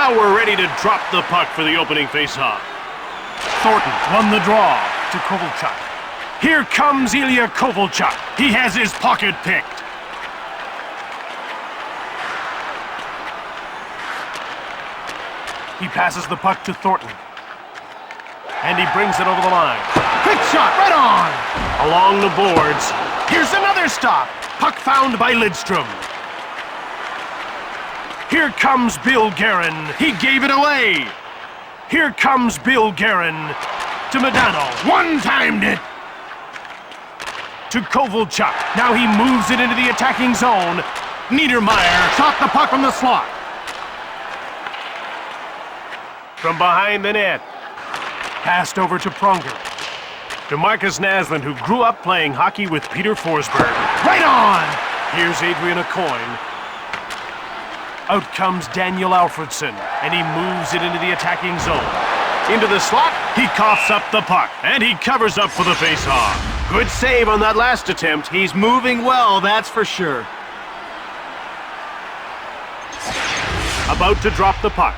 Now we're ready to drop the puck for the opening faceoff. Thornton won the draw to Kovalchuk. Here comes Ilya Kovalchuk. He has his pocket picked. He passes the puck to Thornton. And he brings it over the line. Quick shot, right on! Along the boards. Here's another stop. Puck found by Lidstrom. Here comes Bill Guerin. He gave it away. Here comes Bill Guerin to Medano. One-timed it. To Kovalchuk. Now he moves it into the attacking zone. Niedermeyer shot the puck from the slot. From behind the net. Passed over to Pronger. To Marcus Naslund, who grew up playing hockey with Peter Forsberg. Right on! Here's Adrian Aucoin. Out comes Daniel Alfredson, and he moves it into the attacking zone. Into the slot, he coughs up the puck, and he covers up for the faceoff. Good save on that last attempt. He's moving well, that's for sure. About to drop the puck.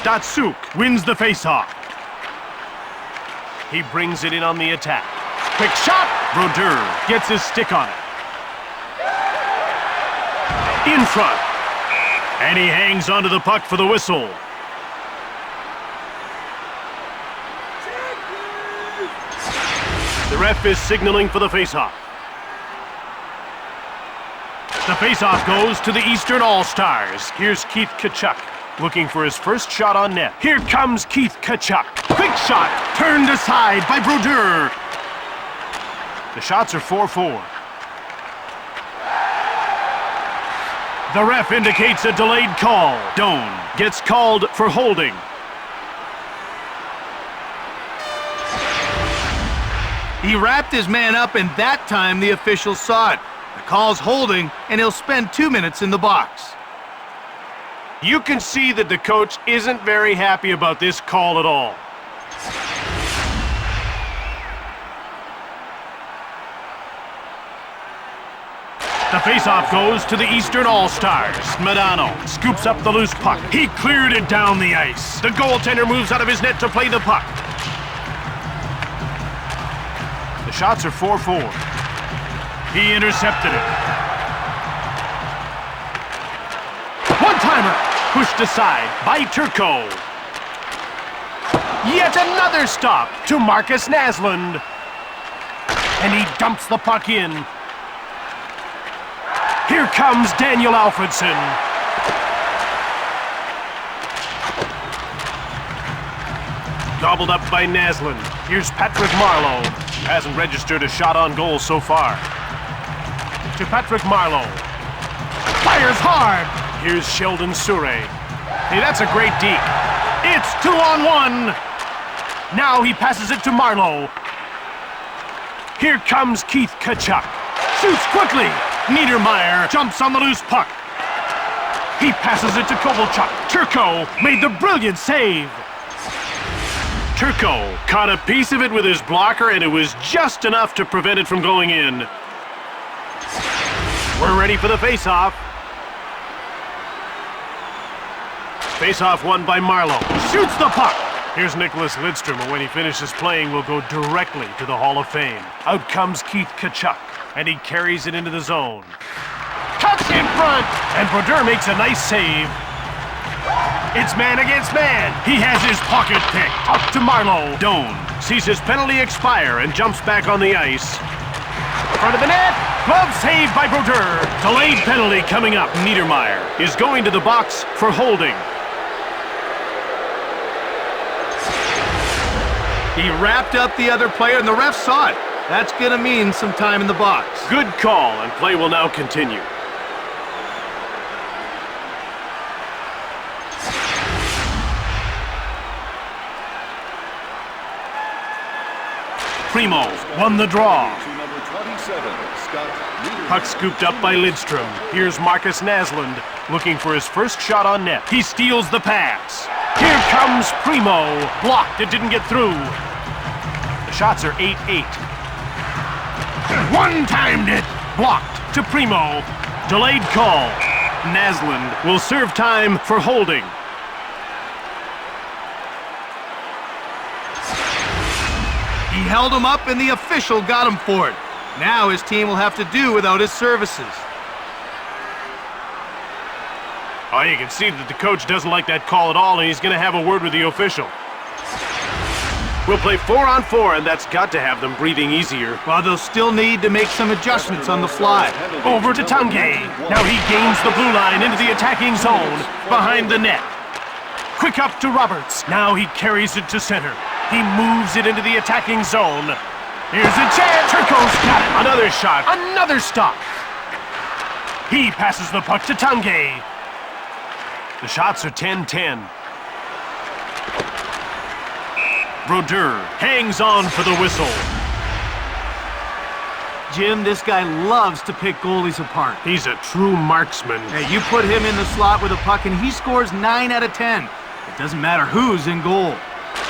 Datsuk wins the faceoff. He brings it in on the attack. Quick shot! Brodeur gets his stick on it. In front. And he hangs onto the puck for the whistle. The ref is signaling for the faceoff. The faceoff goes to the Eastern All-Stars. Here's Keith Tkachuk, looking for his first shot on net. Here comes Keith Tkachuk. Quick shot, turned aside by Brodeur. The shots are 4-4. The ref indicates a delayed call. Doan gets called for holding. He wrapped his man up, and that time the official saw it. The call's holding, and he'll spend 2 minutes in the box. You can see that the coach isn't very happy about this call at all. The faceoff goes to the Eastern All-Stars. Medano scoops up the loose puck. He cleared it down the ice. The goaltender moves out of his net to play the puck. The shots are 4-4. He intercepted it. One-timer pushed aside by Turco. Yet another stop to Marcus Naslund. And he dumps the puck in. Here comes Daniel Alfredson. Gobbled up by Naslund. Here's Patrick Marleau. Hasn't registered a shot on goal so far. To Patrick Marleau. Fires hard. Here's Sheldon Surrey. Hey, that's a great deke. It's 2-on-1. Now he passes it to Marleau. Here comes Keith Tkachuk. Shoots quickly. Niedermeyer jumps on the loose puck. He passes it to Kovalchuk. Turco made the brilliant save. Turco caught a piece of it with his blocker, and it was just enough to prevent it from going in. We're ready for the faceoff. Faceoff won by Marleau. Shoots the puck. Here's Nicholas Lidstrom, and when he finishes playing, will go directly to the Hall of Fame. Out comes Keith Tkachuk, and he carries it into the zone. Cuts in front, and Brodeur makes a nice save. It's man against man. He has his pocket picked. Up to Marleau. Doan sees his penalty expire and jumps back on the ice. Front of the net. Glove saved by Brodeur. Delayed penalty coming up. Niedermeyer is going to the box for holding. He wrapped up the other player, and the ref saw it. That's going to mean some time in the box. Good call, and play will now continue. Primo won the draw. Puck scooped up by Lidstrom. Here's Marcus Naslund looking for his first shot on net. He steals the pass. Here comes Primo. Blocked, it didn't get through. The shots are 8-8. One-timed it. Blocked to Primo. Delayed call. Naslund will serve time for holding. He held him up and the official got him for it. Now his team will have to do without his services. Oh, you can see that the coach doesn't like that call at all, and he's going to have a word with the official. We'll play 4-on-4, and that's got to have them breathing easier. While they'll still need to make some adjustments on the fly. Over to Tanguay. Now he gains the blue line into the attacking zone behind the net. Quick up to Roberts. Now he carries it to center. He moves it into the attacking zone. Here's a chance. Turco's got it. Another shot. Another stop. He passes the puck to Tanguay. The shots are 10-10. Brodeur hangs on for the whistle. Jim, this guy loves to pick goalies apart. He's a true marksman. Hey, you put him in the slot with a puck and he scores 9 out of 10. It doesn't matter who's in goal.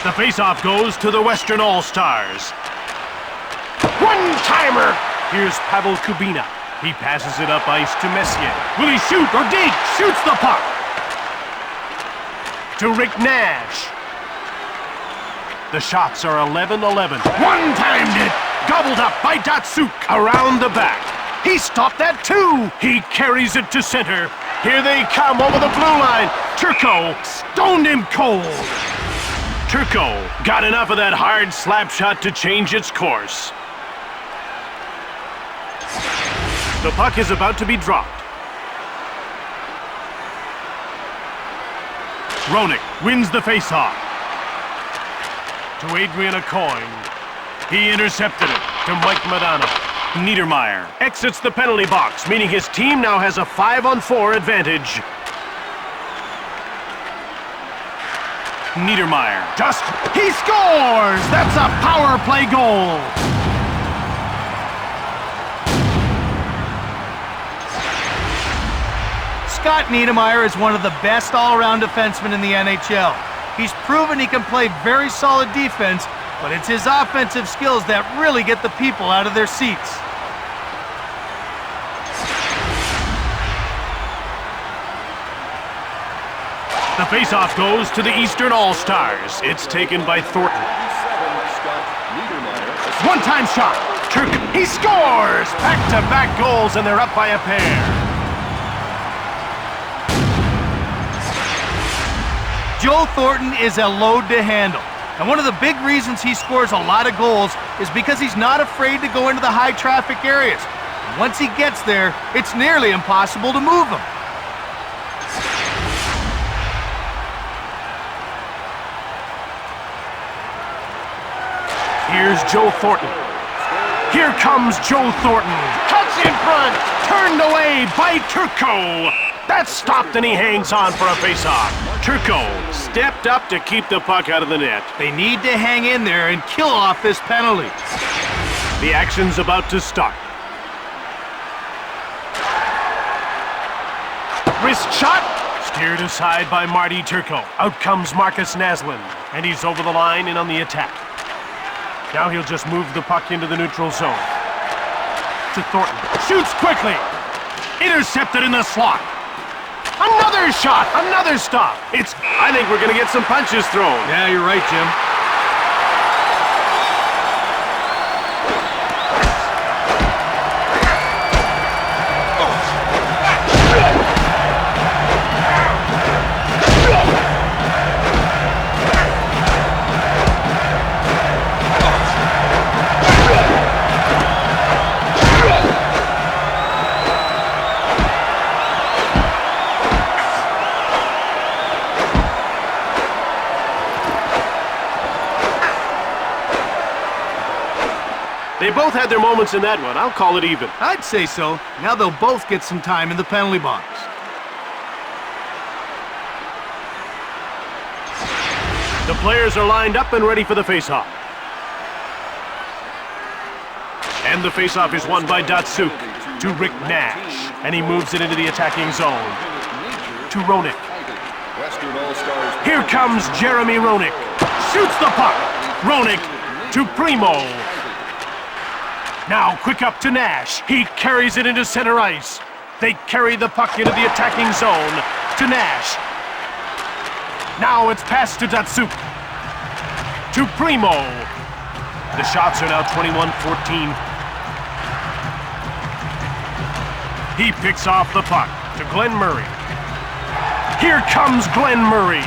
The faceoff goes to the Western All-Stars. One-timer! Here's Pavel Kubina. He passes it up ice to Messier. Will he shoot or dig? Shoots the puck. To Rick Nash. The shots are 11-11. One-timed it! Gobbled up by Datsuk around the back. He stopped that too! He carries it to center. Here they come over the blue line. Turco stoned him cold. Turco got enough of that hard slap shot to change its course. The puck is about to be dropped. Roenick wins the faceoff. To Adrian Aucoin. He intercepted it to Mike Madonna. Niedermeyer exits the penalty box, meaning his team now has a 5-on-4 advantage. Niedermeyer he scores! That's a power play goal! Scott Niedermeyer is one of the best all-around defensemen in the NHL. He's proven he can play very solid defense, but it's his offensive skills that really get the people out of their seats. The faceoff goes to the Eastern All-Stars. It's taken by Thornton. One-time shot. Turk, he scores! Back-to-back goals, and they're up by a pair. Joe Thornton is a load to handle. And one of the big reasons he scores a lot of goals is because he's not afraid to go into the high traffic areas. And once he gets there, it's nearly impossible to move him. Here's Joe Thornton. Here comes Joe Thornton. Cuts in front. Turned away by Turco. That's stopped and he hangs on for a faceoff. Turco stepped up to keep the puck out of the net. They need to hang in there and kill off this penalty. The action's about to start. Wrist shot. Steered aside by Marty Turco. Out comes Marcus Naslund. And he's over the line and on the attack. Now he'll just move the puck into the neutral zone. To Thornton. Shoots quickly. Intercepted in the slot. Another shot! Another stop! I think we're gonna get some punches thrown. Yeah, you're right, Jim. They both had their moments in that one. I'll call it even. I'd say so. Now they'll both get some time in the penalty box. The players are lined up and ready for the faceoff. And the faceoff is won by Datsuk to Rick Nash. And he moves it into the attacking zone. To Roenick. Here comes Jeremy Roenick. Shoots the puck. Roenick to Primo. Now quick up to Nash. He carries it into center ice. They carry the puck into the attacking zone to Nash. Now it's passed to Datsuk. To Primo. The shots are now 21-14. He picks off the puck to Glenn Murray. Here comes Glenn Murray.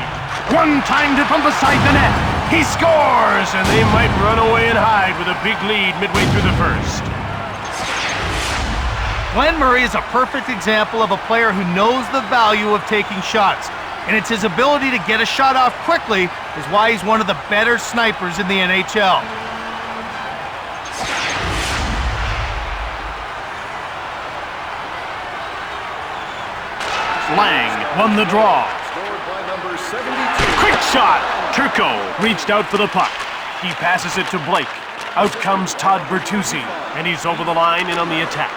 One time to pump aside the net. He scores, and they might run away and hide with a big lead midway through the first. Glenn Murray is a perfect example of a player who knows the value of taking shots, and it's his ability to get a shot off quickly is why he's one of the better snipers in the NHL. Lang won the draw. Scored by number 72. Quick shot! Turco reached out for the puck. He passes it to Blake. Out comes Todd Bertuzzi, and he's over the line and on the attack.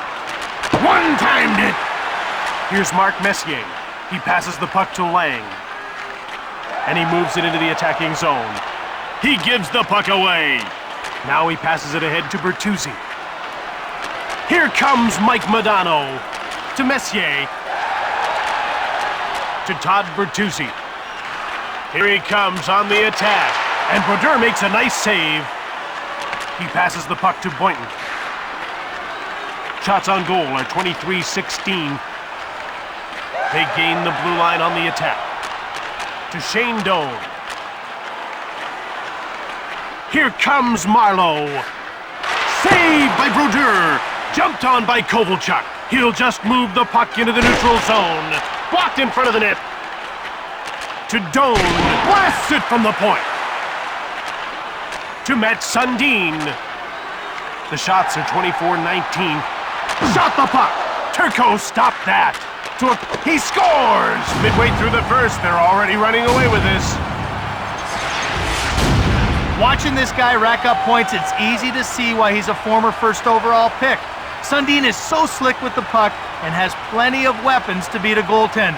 One-timed it! Here's Mark Messier. He passes the puck to Lang, and he moves it into the attacking zone. He gives the puck away. Now he passes it ahead to Bertuzzi. Here comes Mike Modano to Messier. To Todd Bertuzzi. Here he comes on the attack, and Brodeur makes a nice save. He passes the puck to Boynton. Shots on goal are 23-16. They gain the blue line on the attack. To Shane Doan. Here comes Marlowe. Saved by Brodeur. Jumped on by Kovalchuk. He'll just move the puck into the neutral zone. Blocked in front of the net. To Doan. Blasts it from the point. To Matt Sundin. The shots are 24-19. Shot the puck. Turco stopped that. He scores! Midway through the first, they're already running away with this. Watching this guy rack up points, it's easy to see why he's a former first overall pick. Sundin is so slick with the puck and has plenty of weapons to beat a goaltender.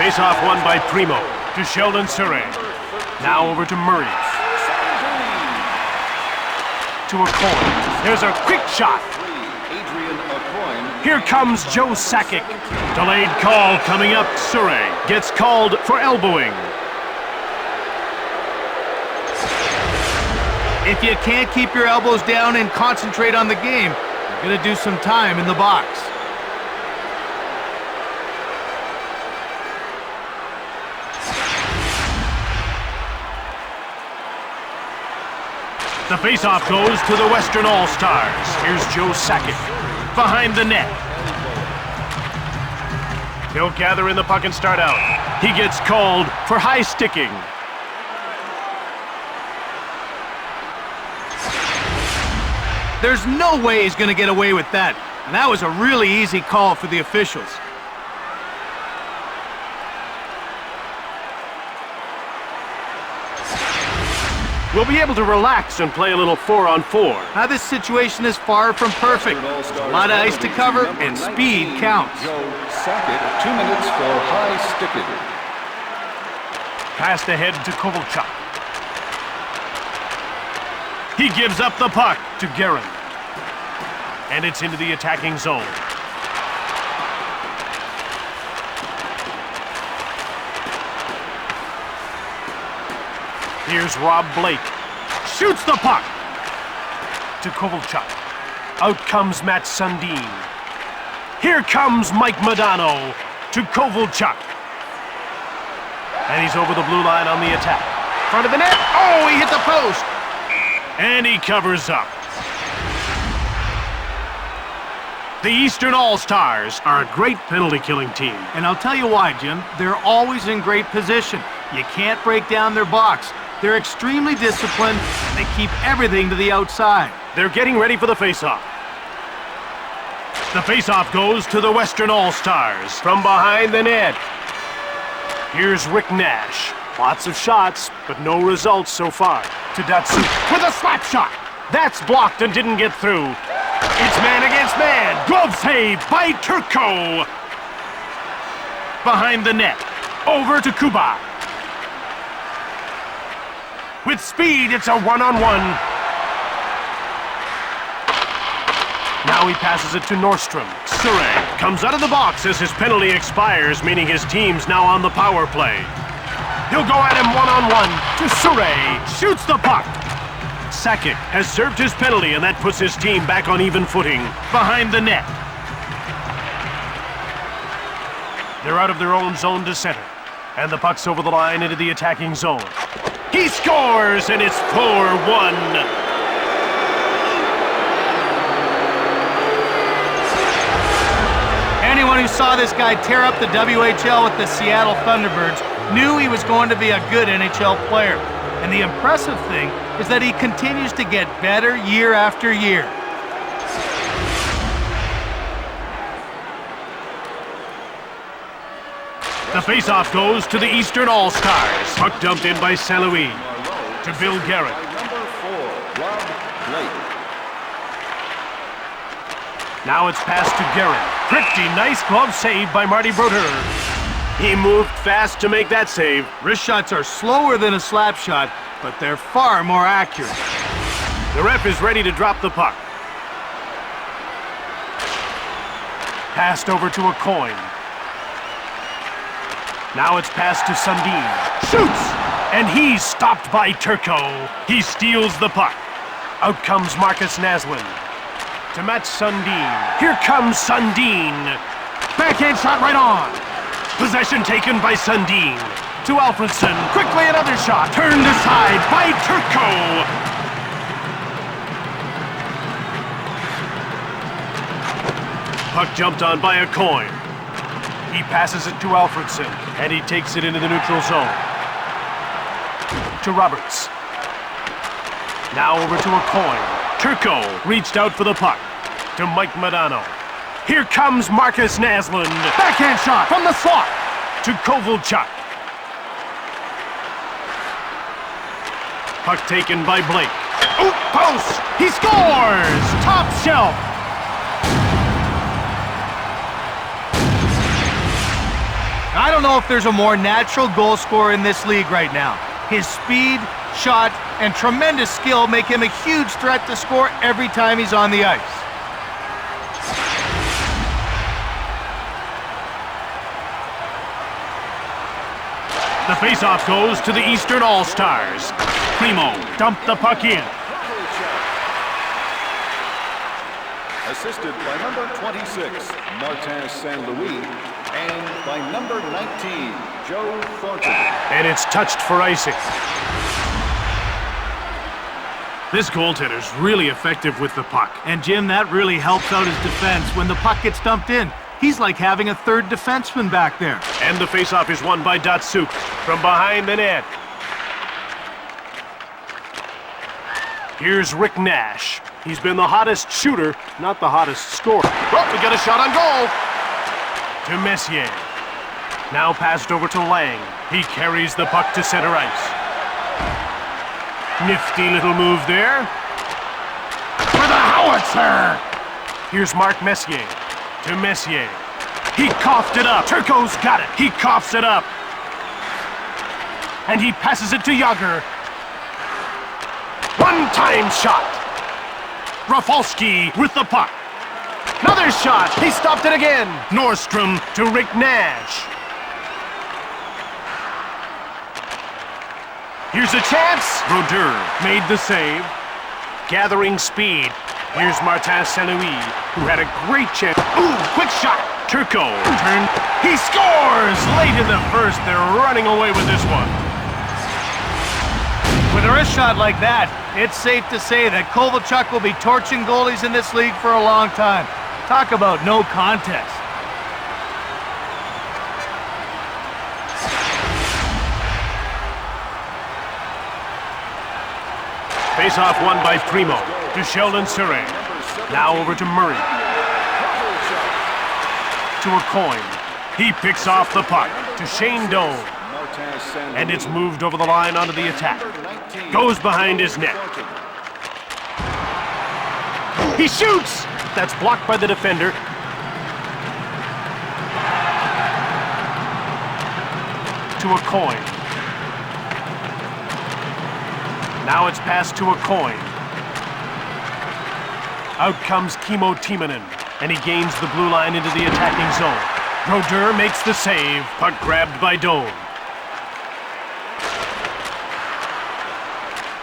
Face-off won by Primo to Sheldon Surrey. Now over to Murray. To Aucoin. There's a quick shot. Here comes Joe Sakic. Delayed call coming up. Surrey gets called for elbowing. If you can't keep your elbows down and concentrate on the game, you're going to do some time in the box. The faceoff goes to the Western All-Stars. Here's Joe Sakic behind the net. He'll gather in the puck and start out. He gets called for high sticking. There's no way he's going to get away with that. And that was a really easy call for the officials. We'll be able to relax and play a little 4-on-4. Now this situation is far from perfect. There's a lot of ice to cover, and speed counts. Joe Sakic, 2 minutes for high sticking. Passed ahead to Kovalchuk. He gives up the puck to Guerin. And it's into the attacking zone. Here's Rob Blake. Shoots the puck to Kovalchuk. Out comes Matt Sundin. Here comes Mike Modano to Kovalchuk. And he's over the blue line on the attack. Front of the net. Oh, he hit the post. And he covers up. The Eastern All-Stars are a great penalty-killing team. And I'll tell you why, Jim. They're always in great position. You can't break down their box. They're extremely disciplined, and they keep everything to the outside. They're getting ready for the face-off. The face-off goes to the Western All-Stars from behind the net. Here's Rick Nash. Lots of shots, but no results so far. To Datsu with a slap shot. That's blocked and didn't get through. It's man against man. Glove save by Turco. Behind the net. Over to Kuba. With speed, it's a one-on-one. Now he passes it to Nordstrom. Surrey comes out of the box as his penalty expires, meaning his team's now on the power play. He'll go at him one-on-one to Surrey. Shoots the puck. Sakic has served his penalty, and that puts his team back on even footing behind the net. They're out of their own zone to center, and the puck's over the line into the attacking zone. He scores, and it's 4-1. Anyone who saw this guy tear up the WHL with the Seattle Thunderbirds knew he was going to be a good NHL player. And the impressive thing is that he continues to get better year after year. The faceoff goes to the Eastern All-Stars. Puck dumped in by St. Louis to Bill Garrett. Now it's passed to Garrett. Pretty nice glove save by Marty Brodeur. He moved fast to make that save. Wrist shots are slower than a slap shot, but they're far more accurate. The ref is ready to drop the puck. Passed over to a coin. Now it's passed to Sundin. Shoots! And he's stopped by Turco. He steals the puck. Out comes Marcus Naslund to match Sundin. Here comes Sundin. Backhand shot right on. Possession taken by Sundin. To Alfredson. Quickly another shot. Turned aside by Turco. Puck jumped on by a coin. He passes it to Alfredson, and he takes it into the neutral zone. To Roberts. Now over to a coin. Turco reached out for the puck. To Mike Modano. Here comes Marcus Naslund. Backhand shot from the slot. To Kovalchuk. Puck taken by Blake. Oop, post! He scores! Top shelf! I don't know if there's a more natural goal scorer in this league right now. His speed, shot, and tremendous skill make him a huge threat to score every time he's on the ice. The faceoff goes to the Eastern All-Stars. Primo dumped the puck in. Assisted by number 26, Martin St. Louis, and by number 19, Joe Thornton. And it's touched for icing. This goaltender's really effective with the puck. And Jim, that really helps out his defense when the puck gets dumped in. He's like having a third defenseman back there. And the faceoff is won by Datsuk from behind the net. Here's Rick Nash. He's been the hottest shooter, not the hottest scorer. Well, we got a shot on goal. To Messier. Now passed over to Lang. He carries the puck to center ice. Nifty little move there. For the howitzer! Here's Mark Messier. To Messier. He coughed it up. Turco's got it. He coughs it up. And he passes it to Yager. One-time shot. Rafalski with the puck. Another shot. He stopped it again. Nordstrom to Rick Nash. Here's a chance. Brodeur made the save. Gathering speed. Here's Martin St. Louis, who had a great chance. Ooh, quick shot. Turco turned. He scores late in the first. They're running away with this one. With a wrist shot like that, it's safe to say that Kovalchuk will be torching goalies in this league for a long time. Talk about no contest. Face-off won by Primo to Sheldon Surrey. Now over to Murray. To a coin. He picks off the puck to Shane Doan. And it's moved over the line onto the attack. Goes behind his net. He shoots! That's blocked by the defender. To a coin. Now it's passed to a coin. Out comes Kimmo Timonen, and he gains the blue line into the attacking zone. Brodeur makes the save. Puck grabbed by Doan.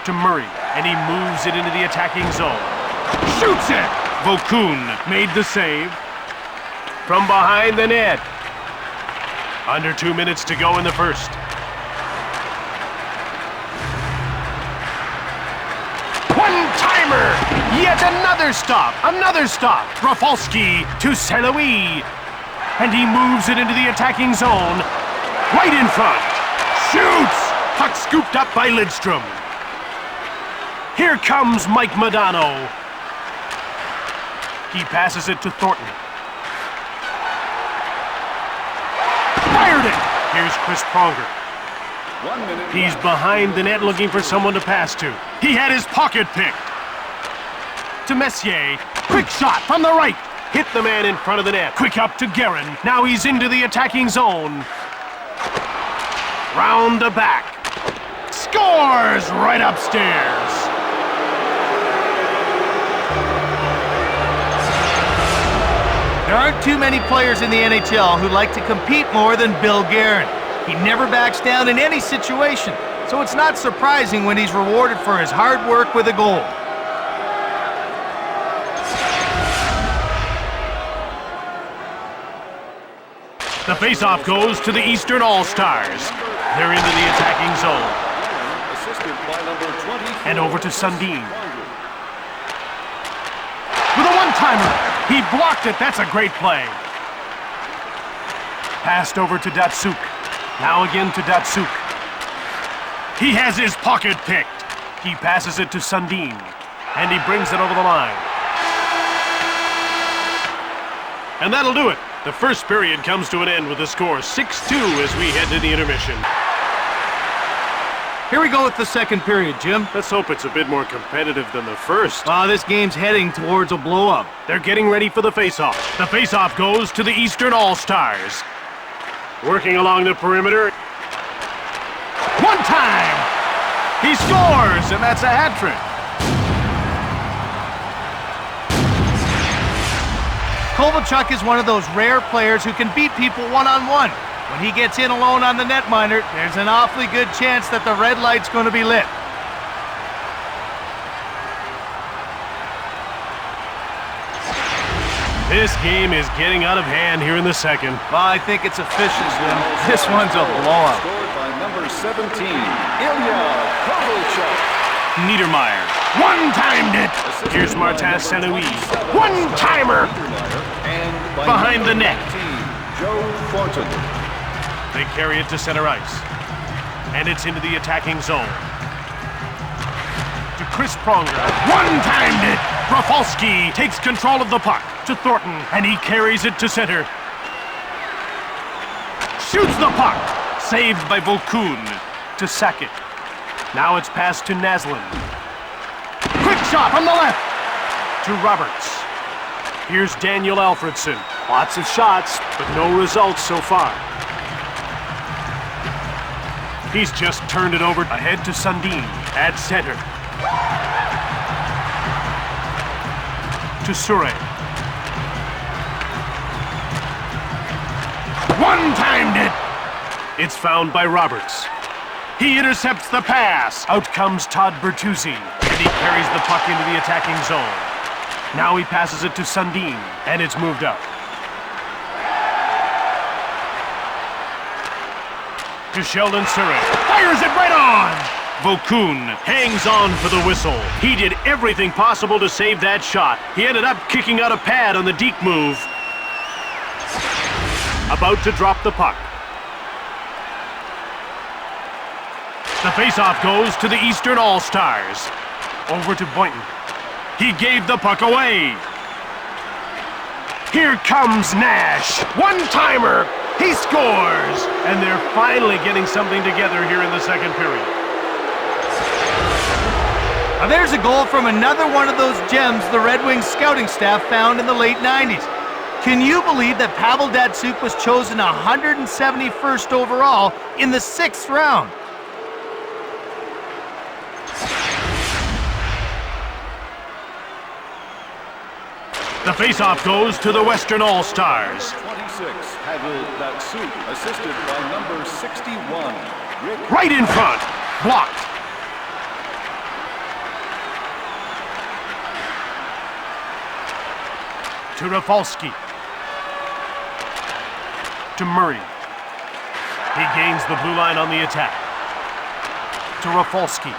To Murray, and he moves it into the attacking zone. Shoots it! Vokun made the save. From behind the net. Under 2 minutes to go in the first. One-timer! Yet another stop! Another stop! Rafalski to St. Louis. And he moves it into the attacking zone. Right in front. Shoots! Puck scooped up by Lidstrom. Here comes Mike Modano. He passes it to Thornton. Fired it! Here's Chris Pronger. 1 minute. He's behind the net looking for someone to pass to. He had his pocket picked. To Messier. Quick shot from the right. Hit the man in front of the net. Quick up to Guerin. Now he's into the attacking zone. Round the back. Scores right upstairs. There aren't too many players in the NHL who like to compete more than Bill Guerin. He never backs down in any situation, so it's not surprising when he's rewarded for his hard work with a goal. The faceoff goes to the Eastern All-Stars. They're into the attacking zone. Assisted by number 24. And over to Sundin. With a one-timer. He blocked it. That's a great play. Passed over to Datsuk. Now again to Datsuk. He has his pocket picked. He passes it to Sundin. And he brings it over the line. And that'll do it. The first period comes to an end with the score 6-2 as we head to the intermission. Here we go with the second period, Jim. Let's hope it's a bit more competitive than the first. This game's heading towards a blow-up. They're getting ready for the face-off. The face-off goes to the Eastern All-Stars. Working along the perimeter. One time! He scores, and that's a hat-trick. Kovalchuk is one of those rare players who can beat people one-on-one. When he gets in alone on the netminder, there's an awfully good chance that the red light's going to be lit. This game is getting out of hand here in the second. Well, I think it's official, Jim. This one's a blowout. Scored by number 17, Ilya Kovalchuk. Niedermeyer one-timed it. Here's Martin St. Louis. One-timer And by behind the net. 19, Joe Thornton. They carry it to center ice. And it's into the attacking zone. To Chris Pronger. One-timed it. Rafalski takes control of the puck to Thornton, and he carries it to center. Shoots the puck. Saved by Vokun to Sakic. Now it's passed to Naslin. Quick shot from the left to Roberts. Here's Daniel Alfredson. Lots of shots, but no results so far. He's just turned it over ahead to Sundin at center. To Surrey. One-timed it. It's found by Roberts. He intercepts the pass. Out comes Todd Bertuzzi, and he carries the puck into the attacking zone. Now he passes it to Sundin, and it's moved up. To Sheldon Surrey. Fires it right on! Vokun hangs on for the whistle. He did everything possible to save that shot. He ended up kicking out a pad on the deke move. About to drop the puck. The faceoff goes to the Eastern All-Stars. Over to Boynton. He gave the puck away. Here comes Nash. One-timer. He scores. And they're finally getting something together here in the second period. Now there's a goal from another one of those gems the Red Wings scouting staff found in the late 90s. Can you believe that Pavel Datsuk was chosen 171st overall in the 6th round? The faceoff goes to the Western All-Stars. 26, Hagel Datsuk, assisted by number 61, Rick. Right in front. Blocked. To Rafalski. To Murray. He gains the blue line on the attack. To Rafalski.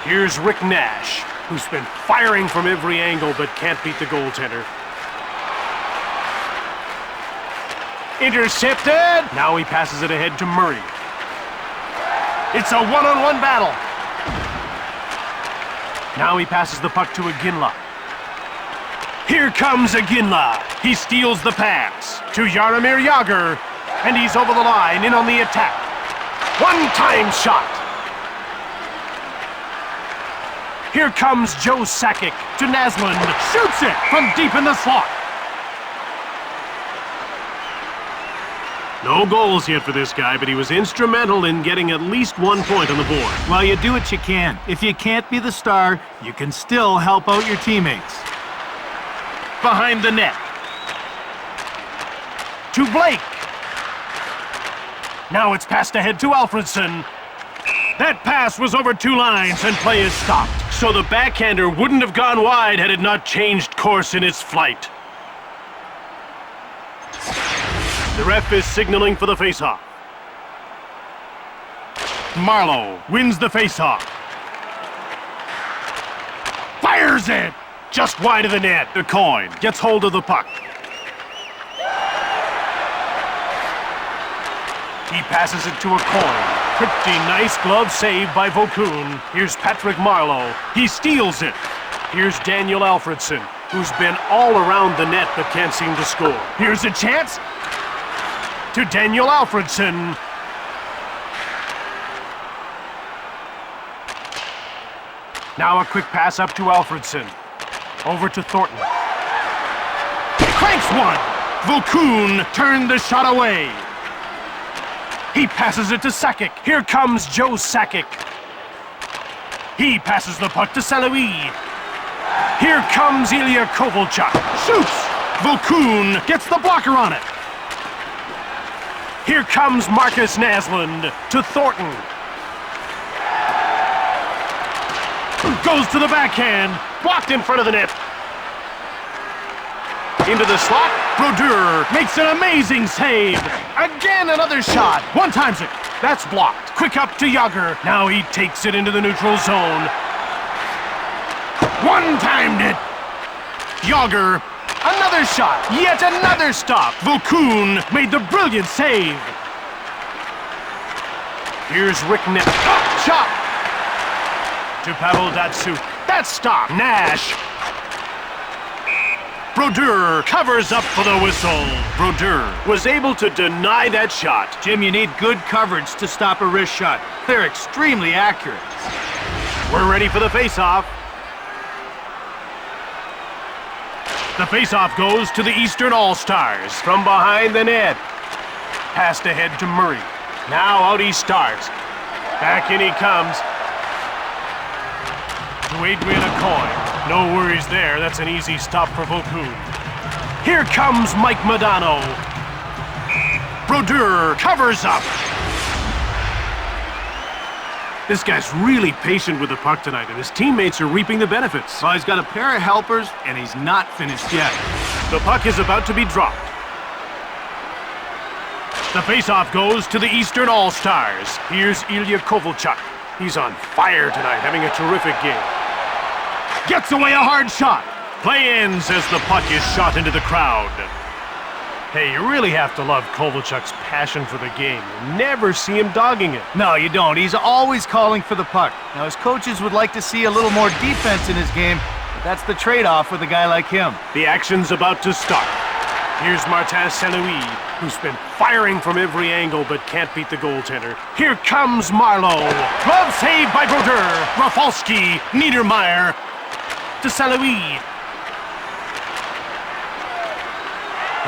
Here's Rick Nash, who's been firing from every angle but can't beat the goaltender. Intercepted! Now he passes it ahead to Murray. It's a one-on-one battle. Now he passes the puck to Iginla. Here comes Iginla. He steals the pass to Jaromir Jagr, and he's over the line, in on the attack. One-time shot. Here comes Joe Sakic to Naslund. Shoots it from deep in the slot. No goals yet for this guy, but he was instrumental in getting at least 1 point on the board. Well, you do what you can. If you can't be the star, you can still help out your teammates. Behind the net. To Blake. Now it's passed ahead to Alfredson. That pass was over 2 lines and play is stopped. So the backhander wouldn't have gone wide had it not changed course in its flight. The ref is signaling for the faceoff. Marlowe wins the faceoff. Fires it! Just wide of the net. The coin gets hold of the puck. He passes it to a coin. Pretty nice glove save by Vokun. Here's Patrick Marlowe. He steals it. Here's Daniel Alfredson, who's been all around the net but can't seem to score. Here's a chance to Daniel Alfredson. Now a quick pass up to Alfredson. Over to Thornton. Cranks one. Vokun turned the shot away. He passes it to Sakic. Here comes Joe Sakic. He passes the puck to St-Louis. Here comes Ilya Kovalchuk. Shoots! Vokun gets the blocker on it. Here comes Marcus Naslund to Thornton. Goes to the backhand. Blocked in front of the net. Into the slot. Brodeur makes an amazing save. Again, another shot. One times it. That's blocked. Quick up to Jagr. Now he takes it into the neutral zone. One-timed it. Jagr. Another shot. Yet another stop. Vokun made the brilliant save. Here's Rick Net. Oh, shot. To Pavel Datsuk. That stop. Nash. Brodeur covers up for the whistle. Brodeur was able to deny that shot. Jim, you need good coverage to stop a wrist shot. They're extremely accurate. We're ready for the faceoff. The faceoff goes to the Eastern All-Stars from behind the net. Passed ahead to Murray. Now out he starts. Back in he comes. To Adrian Acoy. No worries there. That's an easy stop for Vokun. Here comes Mike Modano. Brodeur covers up. This guy's really patient with the puck tonight, and his teammates are reaping the benefits. Well, he's got a pair of helpers, and he's not finished yet. The puck is about to be dropped. The faceoff goes to the Eastern All-Stars. Here's Ilya Kovalchuk. He's on fire tonight, having a terrific game. Gets away a hard shot. Play ends as the puck is shot into the crowd. Hey, you really have to love Kovalchuk's passion for the game. You never see him dogging it. No, you don't. He's always calling for the puck. Now, his coaches would like to see a little more defense in his game, but that's the trade-off with a guy like him. The action's about to start. Here's Martin St-Louis, who's been firing from every angle but can't beat the goaltender. Here comes Marlowe. Glove saved by Brodeur. Rafalski, Niedermeyer to St-Louis.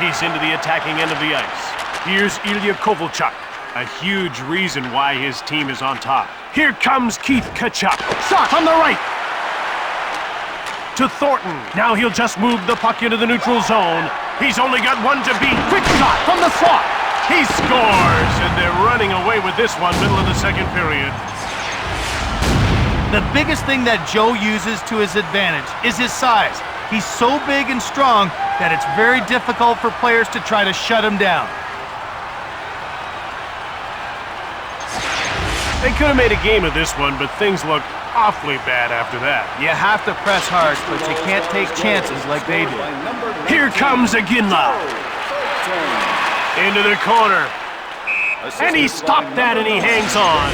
He's into the attacking end of the ice. Here's Ilya Kovalchuk, a huge reason why his team is on top. Here comes Keith Tkachuk. Shot on the right. to Thornton. Now he'll just move the puck into the neutral zone. He's only got one to beat. Quick shot from the slot. He scores, and they're running away with this one middle of the second period. The biggest thing that Joe uses to his advantage is his size. He's so big and strong that it's very difficult for players to try to shut him down. They could have made a game of this one, but things look awfully bad after that. You have to press hard, but you can't take chances like they do. Here comes Aginla. Into the corner. And he stopped that and he hangs on.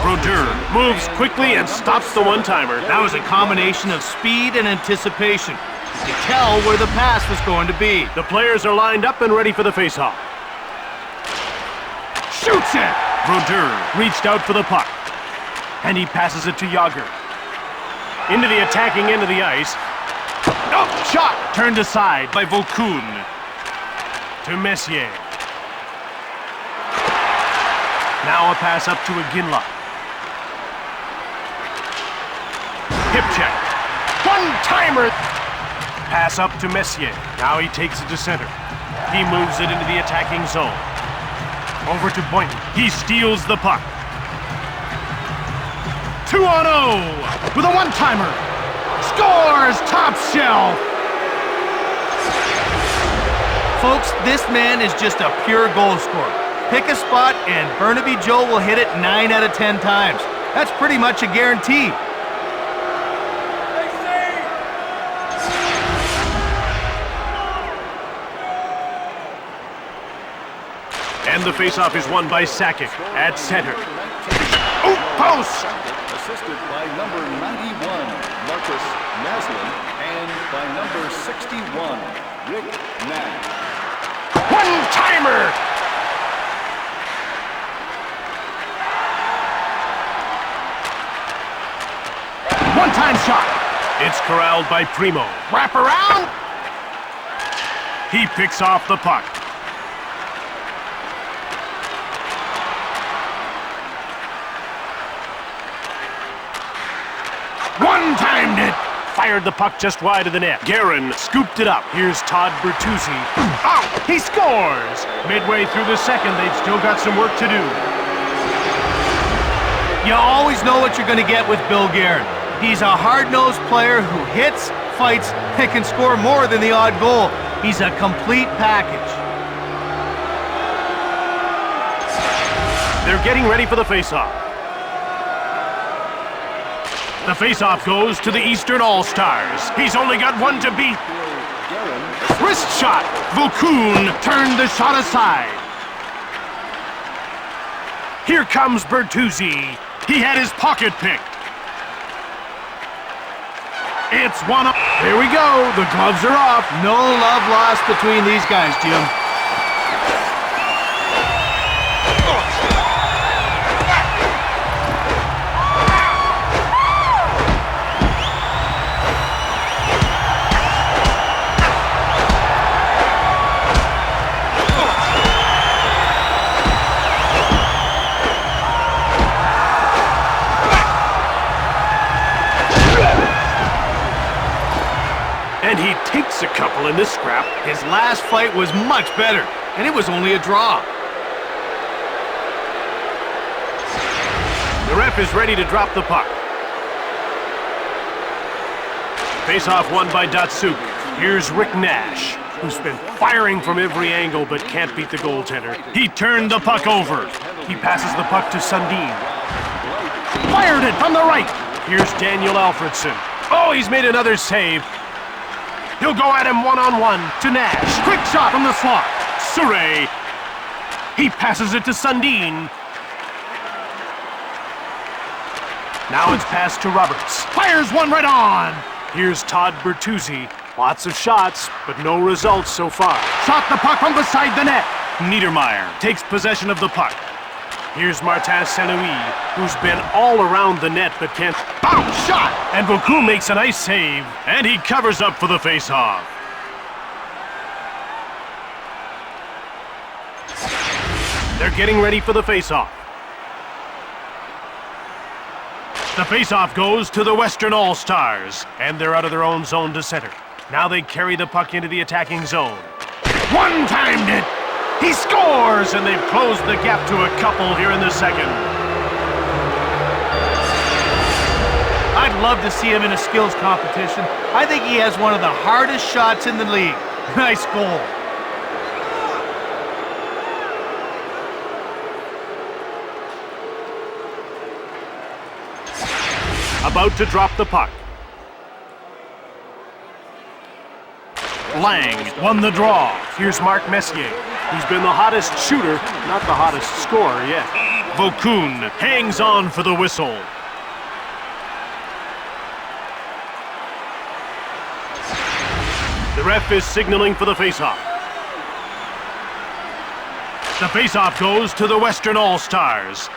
Brodeur moves quickly and stops the one-timer. That was a combination of speed and anticipation. You could tell where the pass was going to be. The players are lined up and ready for the face-off. Shoots it! Brodeur reached out for the puck. And he passes it to Yager. Into the attacking end of the ice. Oh, shot! Turned aside by Vaucoun. To Messier. Now a pass up to Aginla. Hip check. One-timer! Pass up to Messier. Now he takes it to center. He moves it into the attacking zone. Over to Boynton. He steals the puck. 2-on-0 with a one-timer. Scores! Top shelf! Folks, this man is just a pure goal scorer. Pick a spot and Burnaby Joe will hit it 9 out of 10 times. That's pretty much a guarantee. And the faceoff is won by Sakic at center. Oh, post! Assisted by number 91, Marcus Naslin, and by number 61, Rick Nash. One-timer! One-time shot. It's corralled by Primo. Wrap around. He picks off the puck. One-timed it. Fired the puck just wide of the net. Guerin scooped it up. Here's Todd Bertuzzi. Oh, he scores! Midway through the second, they've still got some work to do. You always know what you're going to get with Bill Guerin. He's a hard-nosed player who hits, fights, and can score more than the odd goal. He's a complete package. They're getting ready for the face-off. The face-off goes to the Eastern All-Stars. He's only got one to beat. Wrist shot. Vaucoun turned the shot aside. Here comes Bertuzzi. He had his pocket picked. It's one up. Here we go. The gloves are off. No love lost between these guys, Jim. And he takes a couple in this scrap. His last fight was much better, and it was only a draw. The ref is ready to drop the puck. Face-off won by Datsuk. Here's Rick Nash, who's been firing from every angle but can't beat the goaltender. He turned the puck over. He passes the puck to Sundin. Fired it from the right. Here's Daniel Alfredson. Oh, he's made another save. He'll go at him one-on-one to Nash. Quick shot from the slot. Surrey. He passes it to Sundin. Now it's passed to Roberts. Fires one right on. Here's Todd Bertuzzi. Lots of shots, but no results so far. Shot the puck from beside the net. Niedermeyer takes possession of the puck. Here's Martin Saint-Louis, who's been all around the net but can't... Bounce shot! And Vaucoun makes a nice save, and he covers up for the face-off. They're getting ready for the face-off. The faceoff goes to the Western All-Stars, and they're out of their own zone to center. Now they carry the puck into the attacking zone. One-timed it! He scores, and they've closed the gap to a couple here in the second. I'd love to see him in a skills competition. I think he has one of the hardest shots in the league. Nice goal. About to drop the puck. Lang won the draw. Here's Mark Messier, who's been the hottest shooter, not the hottest scorer yet. Vaucoon hangs on for the whistle. The ref is signaling for the faceoff. The faceoff goes to the Western All-Stars.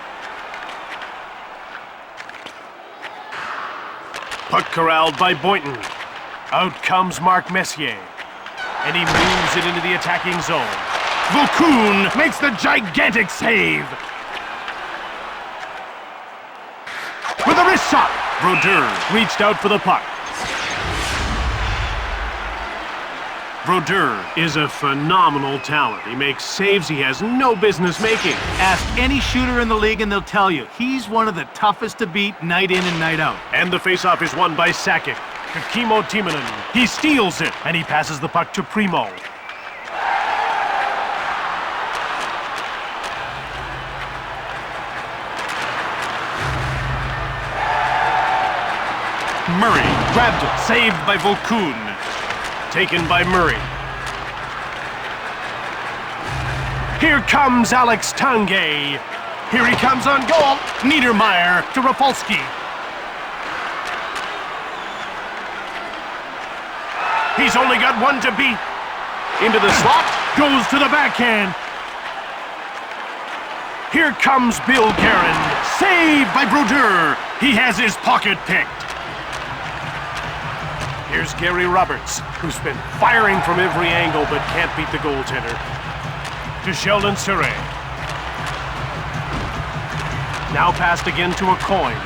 Puck corralled by Boynton. Out comes Mark Messier. And he moves it into the attacking zone. Vaucoon makes the gigantic save. With a wrist shot. Brodeur reached out for the puck. Brodeur is a phenomenal talent. He makes saves he has no business making. Ask any shooter in the league and they'll tell you, he's one of the toughest to beat night in and night out. And the faceoff is won by Sakic. Kimmo Timonen. He steals it, and he passes the puck to Primo. Murray grabbed it, saved by Vaucoon. Taken by Murray. Here comes Alex Tanguay. Here he comes on goal. Niedermeyer to Rafalski. He's only got one to beat. Into the slot. Goes to the backhand. Here comes Bill Guerin. Saved by Brodeur. He has his pocket picked. Here's Gary Roberts, who's been firing from every angle but can't beat the goaltender. To Sheldon Surrey. Now passed again to a coin.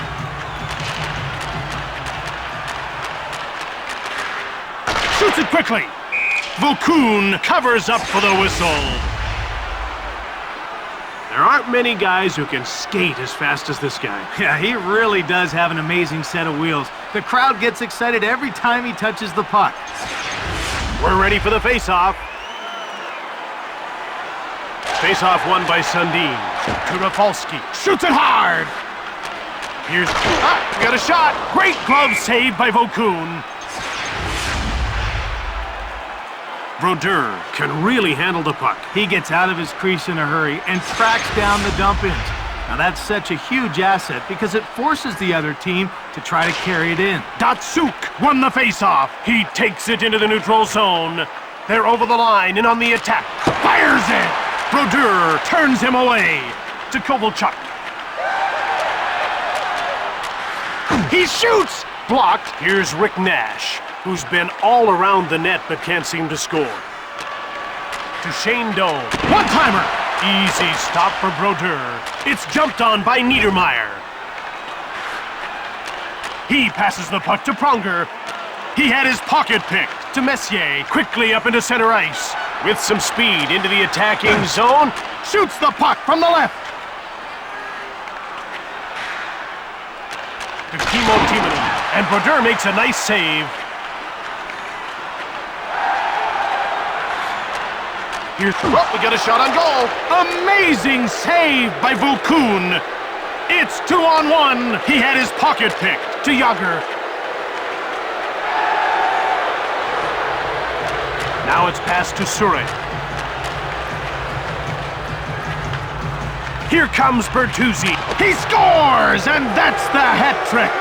Shoots it quickly. Vaucoon covers up for the whistle. There aren't many guys who can skate as fast as this guy. Yeah, he really does have an amazing set of wheels. The crowd gets excited every time he touches the puck. We're ready for the face-off. Face-off won by Sundin. To Rafalski. Shoots it hard! Here's... got a shot! Great glove save by Vaucoon. Brodeur can really handle the puck. He gets out of his crease in a hurry and tracks down the dump-ins. Now that's such a huge asset because it forces the other team to try to carry it in. Datsuk won the face-off. He takes it into the neutral zone. They're over the line and on the attack. Fires it! Brodeur turns him away. To Kovalchuk. He shoots! Blocked. Here's Rick Nash, who's been all around the net but can't seem to score. To Shane Doan. One-timer! Easy stop for Brodeur. It's jumped on by Niedermeyer. He passes the puck to Pronger. He had his pocket picked. To Messier. Quickly up into center ice. With some speed into the attacking zone. Shoots the puck from the left. To Kimmo Timonen. And Brodeur makes a nice save. Here's... oh, we got a shot on goal. Amazing save by Vaucoon. It's 2-on-1. He had his pocket picked. To Yager. Now it's passed to Surrey. Here comes Bertuzzi. He scores, and that's the hat trick.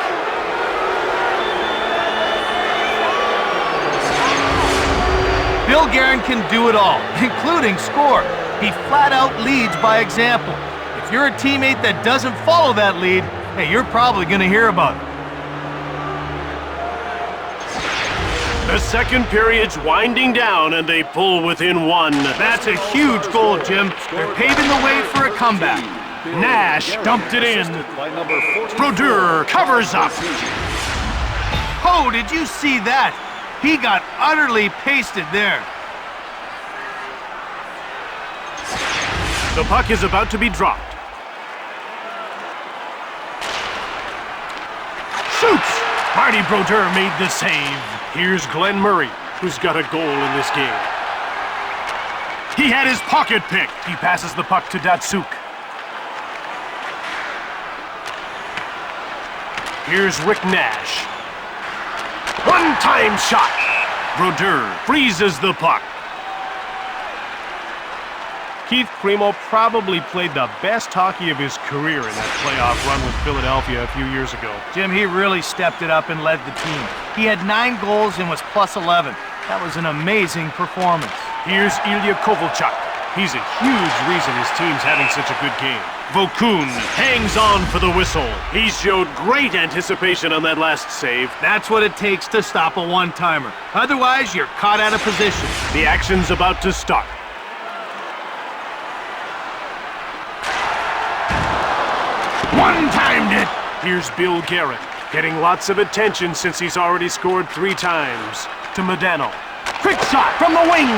Bill Guerin can do it all, including score. He flat out leads by example. If you're a teammate that doesn't follow that lead, hey, you're probably going to hear about it. The second period's winding down, and they pull within one. That's a huge goal, Jim. They're paving the way for a comeback. Bill Nash Guerin, dumped it in. assisted by number 44, Brodeur covers up. Oh, did you see that? He got utterly pasted there. The puck is about to be dropped. Shoots! Marty Brodeur made the save. Here's Glenn Murray, who's got a goal in this game. He had his pocket picked. He passes the puck to Datsuk. Here's Rick Nash. One-time shot. Brodeur freezes the puck. Keith Primo probably played the best hockey of his career in that playoff run with Philadelphia a few years ago. Jim, he really stepped it up and led the team. He had 9 goals and was plus 11. That was an amazing performance. Here's Ilya Kovalchuk. He's a huge reason his team's having such a good game. Vokun hangs on for the whistle. He showed great anticipation on that last save. That's what it takes to stop a one-timer. Otherwise, you're caught out of position. The action's about to start. One-timed it! Here's Bill Guerin, getting lots of attention since he's already scored 3 times. To Modano. Quick shot from the wing!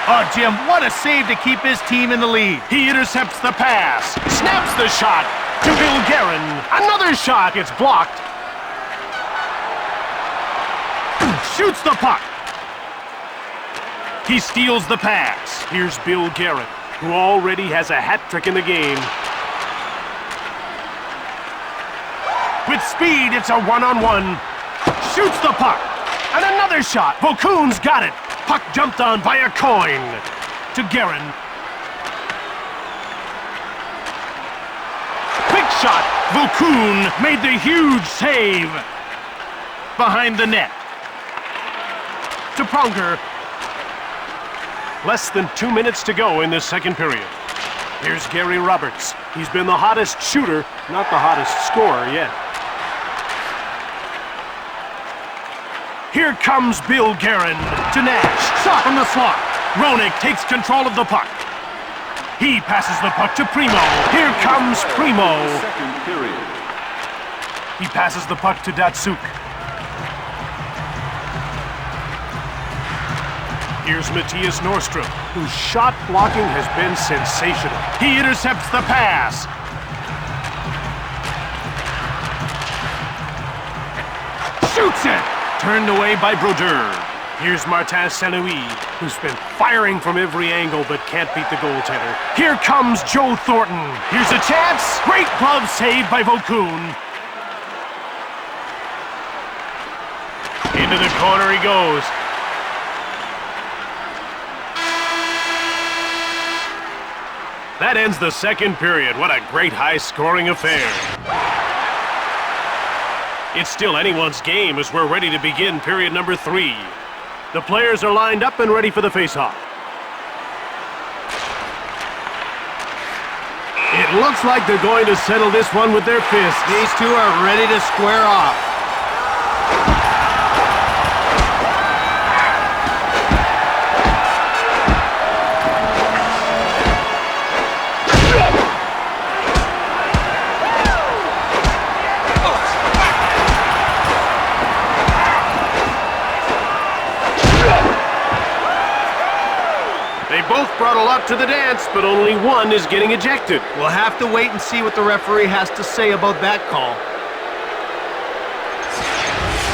Oh, Jim, what a save to keep his team in the lead. He intercepts the pass, snaps the shot to Bill Guerin. Another shot gets blocked. Shoots the puck. He steals the pass. Here's Bill Guerin, who already has a hat trick in the game. With speed, it's a one-on-one. Shoots the puck. And another shot. Vokun's got it. Puck jumped on by a coin. To Guerin. Quick shot. Vokun made the huge save. Behind the net. To Pronger. Less than 2 minutes to go in this second period. Here's Gary Roberts. He's been the hottest shooter, not the hottest scorer yet. Here comes Bill Guerin to Nash. Shot from the slot. Roenick takes control of the puck. He passes the puck to Primo. Here comes Primo. Second period. He passes the puck to Datsuk. Here's Matthias Norstrom, whose shot blocking has been sensational. He intercepts the pass. Shoots it! Turned away by Brodeur. Here's Martin Saint-Louis, who's been firing from every angle but can't beat the goaltender. Here comes Joe Thornton. Here's a chance. Great glove save by Vokun. Into the corner he goes. That ends the second period. What a great high-scoring affair. It's still anyone's game as we're ready to begin period number 3. The players are lined up and ready for the face-off. It looks like they're going to settle this one with their fists. These two are ready to square off. Both brought a lot to the dance, but only one is getting ejected. We'll have to wait and see what the referee has to say about that call.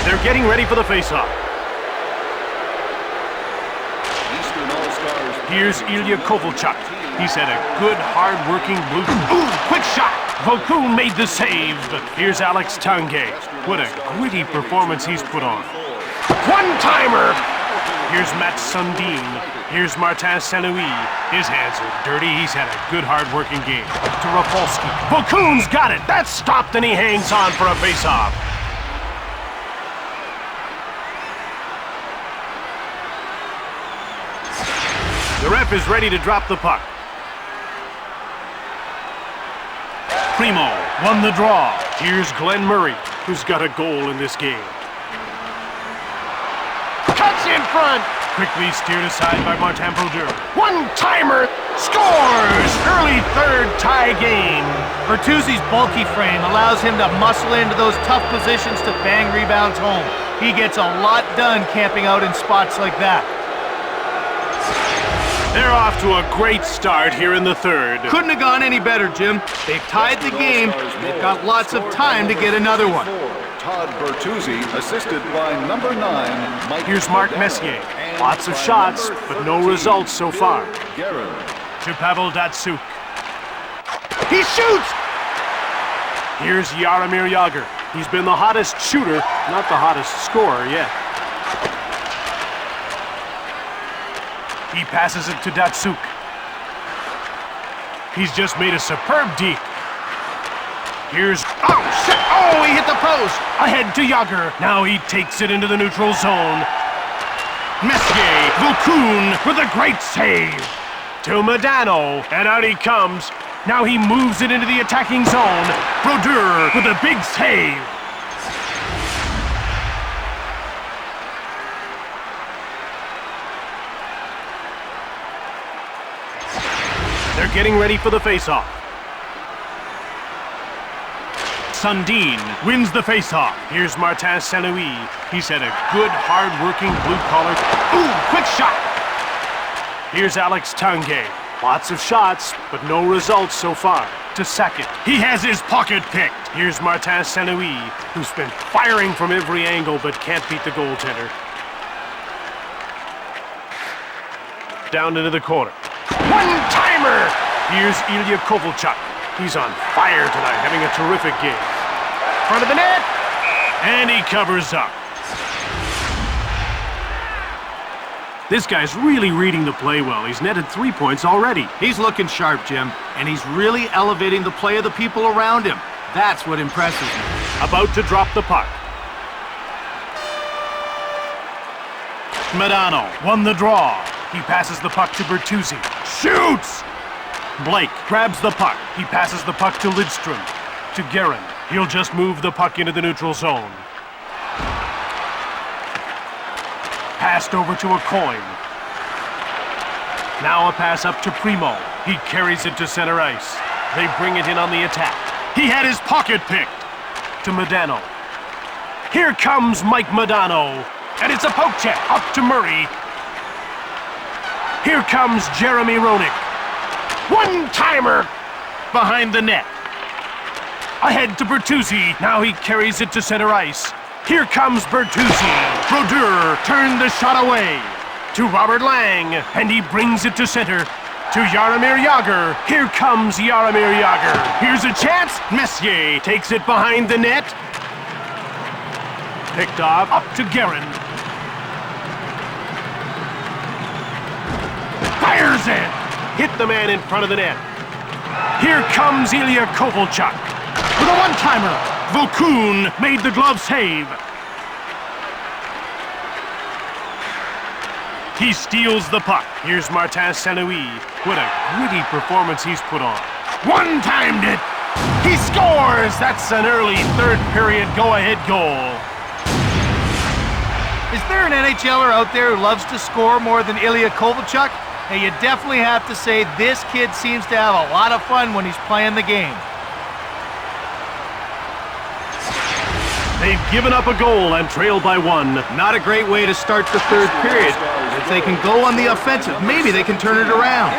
They're getting ready for the face-off. Eastern All-Stars. Here's Ilya Kovalchuk. He's had a good, hard-working blue. Ooh, quick shot! Vokun made the save. Here's Alex Tanguay. What a gritty performance he's put on. One-timer! Here's Matt Sundin. Here's Martin Saint-Louis. His hands are dirty. He's had a good, hard-working game. To Rafalski. Vokun's got it. That's stopped, and he hangs on for a face-off. The ref is ready to drop the puck. Primo won the draw. Here's Glenn Murray, who's got a goal in this game. Cuts in front. Quickly steered aside by Martin Brodeur. One-timer! Scores! Early third tie game. Bertuzzi's bulky frame allows him to muscle into those tough positions to bang rebounds home. He gets a lot done camping out in spots like that. They're off to a great start here in the third. Couldn't have gone any better, Jim. They've tied the game. They've got lots of time to get another one. Todd Bertuzzi, assisted by number 9, Mike. Here's Mark Messier. Lots of shots, but no results so far. Guerin. To Pavel Datsyuk. He shoots! Here's Jaromir Jagr. He's been the hottest shooter, not the hottest scorer yet. He passes it to Datsyuk. He's just made a superb deke. Here's... Oh, shit! Oh, he hit the post! Ahead to Jagr. Now he takes it into the neutral zone. Messier, Vaucoon with a great save. To Modano, and out he comes. Now he moves it into the attacking zone. Brodeur with a big save. They're getting ready for the face-off. Sundin wins the face-off. Here's Martin Saint-Louis. He's had a good, hard-working blue-collar... Ooh, quick shot! Here's Alex Tanguay. Lots of shots, but no results so far. To Sakic. He has his pocket picked. Here's Martin Saint-Louis, who's been firing from every angle but can't beat the goaltender. Down into the corner. One-timer! Here's Ilya Kovalchuk. He's on fire tonight, having a terrific game. Front of the net, and he covers up. This guy's really reading the play well. He's netted 3 points already. He's looking sharp, Jim, and he's really elevating the play of the people around him. That's what impresses me. About to drop the puck. Modano won the draw. He passes the puck to Bertuzzi. Shoots! Blake grabs the puck. He passes the puck to Lidstrom. To Guerin. He'll just move the puck into the neutral zone. Passed over to a coin. Now a pass up to Primo. He carries it to center ice. They bring it in on the attack. He had his pocket picked. To Modano. Here comes Mike Modano. And it's a poke check up to Murray. Here comes Jeremy Roenick. One-timer behind the net. Ahead to Bertuzzi. Now he carries it to center ice. Here comes Bertuzzi. Brodeur turned the shot away. To Robert Lang. And he brings it to center. To Jaromir Jagr. Here comes Jaromir Jagr. Here's a chance. Messier takes it behind the net. Picked off up to Guerin. Fires it. Hit the man in front of the net. Here comes Ilya Kovalchuk. With a one-timer. Vaucoon made the glove save. He steals the puck. Here's Martin Saint-Louis. What a gritty performance he's put on. One-timed it. He scores. That's an early third period go-ahead goal. Is there an NHLer out there who loves to score more than Ilya Kovalchuk? Hey, you definitely have to say this kid seems to have a lot of fun when he's playing the game. They've given up a goal and trailed by one. Not a great way to start the third period. If they can go on the offensive, maybe they can turn it around.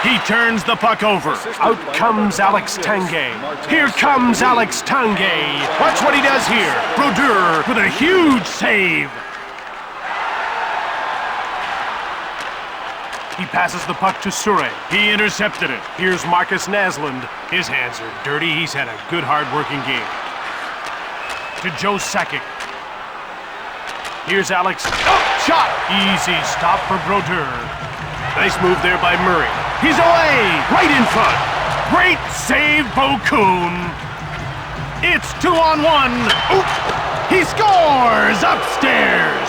He turns the puck over. Out comes Alex Tanguay. Here comes Alex Tanguay. Watch what he does here. Brodeur with a huge save. He passes the puck to Sure. He intercepted it. Here's Marcus Naslund. His hands are dirty. He's had a good, hard-working game. To Joe Sakic. Here's Alex. Oh, shot! Easy stop for Brodeur. Nice move there by Murray. He's away! Right in front. Great save, Vaucoon. It's 2-on-1. Oop! He scores upstairs.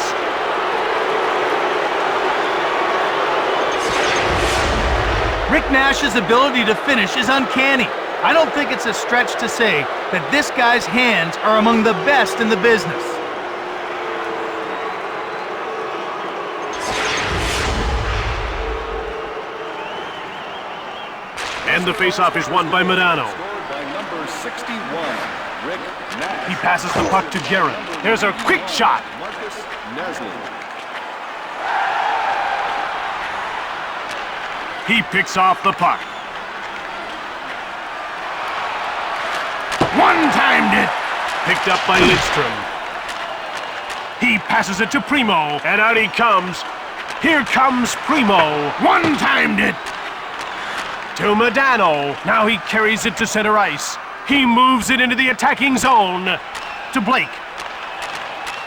Rick Nash's ability to finish is uncanny. I don't think it's a stretch to say that this guy's hands are among the best in the business. And the faceoff is won by Modano. Scored by number 61, Rick Nash. He passes the puck to Guerin. There's a quick shot. Marcus Naslin. He picks off the puck. One-timed it. Picked up by Lidstrom. He passes it to Primo, and out he comes. Here comes Primo. One-timed it. To Modano. Now he carries it to center ice. He moves it into the attacking zone. To Blake.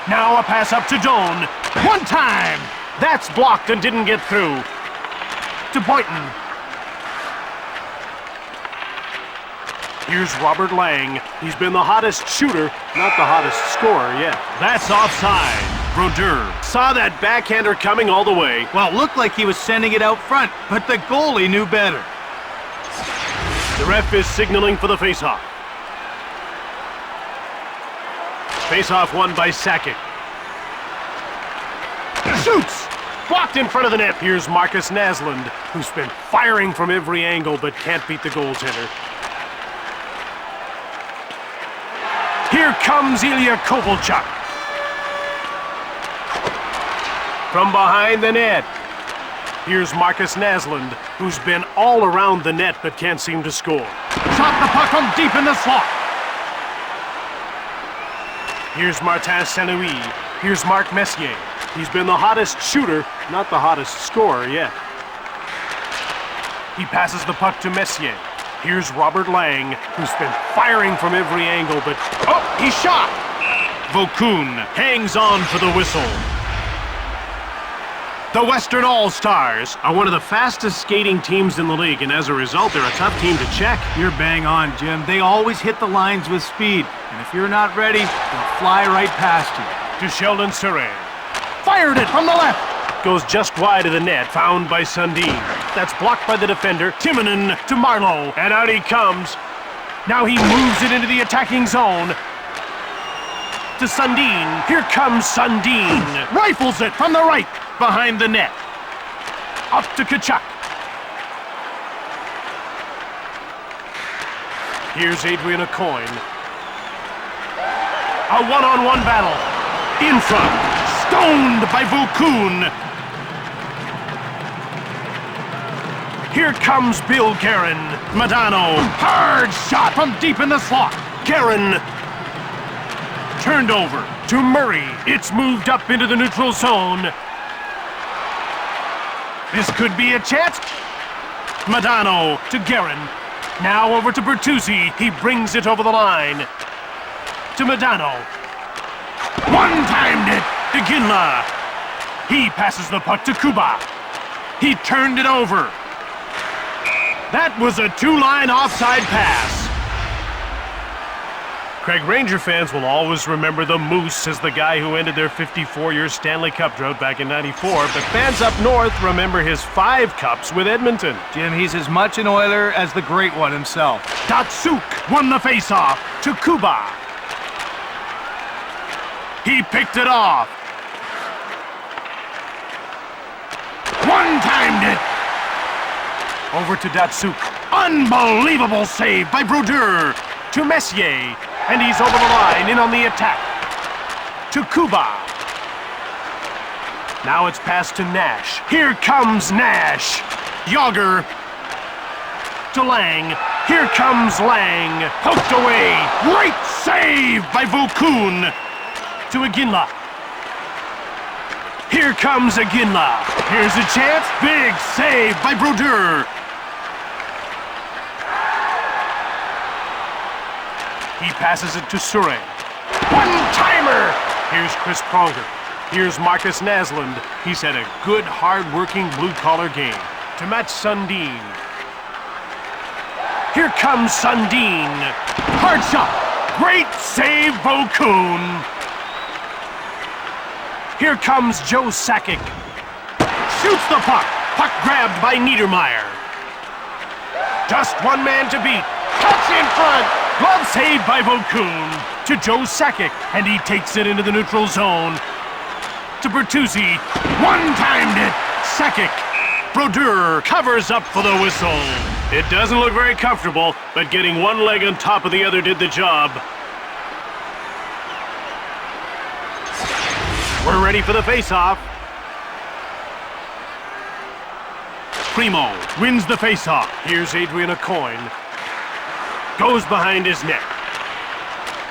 Now a pass up to Doan. One time. That's blocked and didn't get through. To Boynton. Here's Robert Lang. He's been the hottest shooter, not the hottest scorer yet. That's offside. Brodeur saw that backhander coming all the way. Well, it looked like he was sending it out front, but the goalie knew better. The ref is signaling for the faceoff. Faceoff won by Sakic. Shoots! Blocked in front of the net. Here's Marcus Naslund, who's been firing from every angle but can't beat the goaltender. Here comes Ilya Kovalchuk. From behind the net. Here's Marcus Naslund, who's been all around the net but can't seem to score. Shot the puck from deep in the slot. Here's Martin Saint-Louis. Here's Marc Messier. He's been the hottest shooter, not the hottest scorer yet. He passes the puck to Messier. Here's Robert Lang, who's been firing from every angle, but... Oh, he shot! Vaucoon hangs on for the whistle. The Western All-Stars are one of the fastest skating teams in the league, and as a result, they're a tough team to check. You're bang on, Jim. They always hit the lines with speed, and if you're not ready, they'll fly right past you. To Sheldon Surrey. Fired it from the left. Goes just wide of the net, found by Sundin. That's blocked by the defender. Timonen to Marlowe, and out he comes. Now he moves it into the attacking zone. To Sundin. Here comes Sundin. Rifles it from the right, behind the net. Up to Tkachuk. Here's Adrian Aucoin. A one-on-one battle. In front. Stoned by Vaucoon. Here comes Bill Guerin. Modano. Hard shot from deep in the slot. Guerin. Turned over to Murray. It's moved up into the neutral zone. This could be a chance. Modano to Guerin. Now over to Bertuzzi. He brings it over the line. To Modano. One-timed it. To Ginla. He passes the puck to Kuba. He turned it over. That was a two-line offside pass. Craig, Ranger fans will always remember the Moose as the guy who ended their 54-year Stanley Cup drought back in '94, but fans up north remember his 5 cups with Edmonton. Jim, he's as much an Oiler as the Great One himself. Datsuk won the faceoff to Kuba. He picked it off. One-timed it. Over to Datsuk. Unbelievable save by Brodeur. To Messier. And he's over the line, in on the attack. To Kuba. Now it's passed to Nash. Here comes Nash. Yager. To Lang. Here comes Lang. Poked away. Great save by Vaucoon. To Iginla. Here comes Iginla. Here's a chance. Big save by Brodeur. He passes it to Surrey. One-timer! Here's Chris Pronger. Here's Marcus Naslund. He's had a good, hard-working, blue-collar game. To match Sundin. Here comes Sundin. Hard shot. Great save, Vaucoon. Here comes Joe Sakic. Shoots the puck. Puck grabbed by Niedermeyer. Just one man to beat. Cuts in front. Glove saved by Vaucoon. To Joe Sakic. And he takes it into the neutral zone. To Bertuzzi. One-timed it. Sakic. Brodeur covers up for the whistle. It doesn't look very comfortable, but getting one leg on top of the other did the job. We're ready for the face-off. Primo wins the face-off. Here's Adrian Aucoin. Goes behind his net.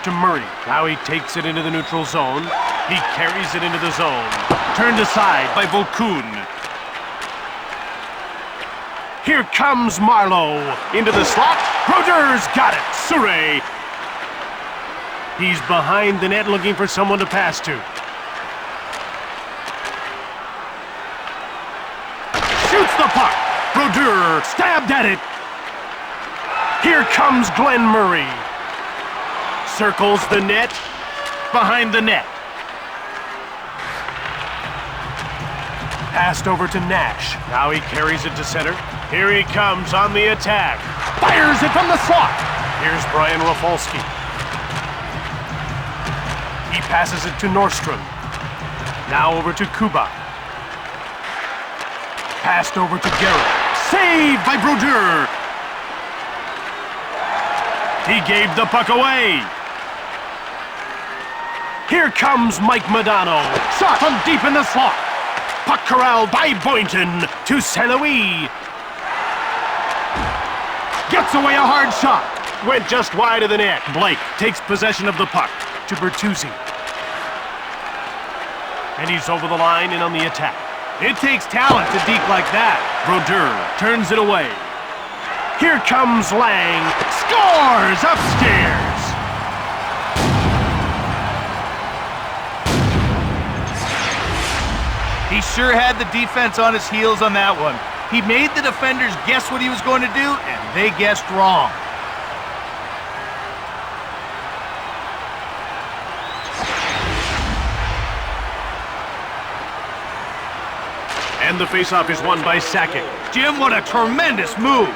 To Murray. Now he takes it into the neutral zone. He carries it into the zone. Turned aside by Volkun. Here comes Marlowe. Into the slot. Brodeurs got it. Surrey. He's behind the net looking for someone to pass to. Shoots the puck. Brodeur stabbed at it. Here comes Glenn Murray. Circles the net. Behind the net. Passed over to Nash. Now he carries it to center. Here he comes on the attack. Fires it from the slot. Here's Brian Rafalski. He passes it to Nordstrom. Now over to Kuba. Passed over to Garrett. Saved by Brodeur. He gave the puck away. Here comes Mike Modano. Shot from deep in the slot. Puck corralled by Boynton to St. Louis. Gets away a hard shot. Went just wide of the net. Blake takes possession of the puck to Bertuzzi. And he's over the line and on the attack. It takes talent to deke like that. Brodeur turns it away. Here comes Lang. Scores upstairs. He sure had the defense on his heels on that one. He made the defenders guess what he was going to do, and they guessed wrong. And the faceoff is won by Sakic. Jim, what a tremendous move.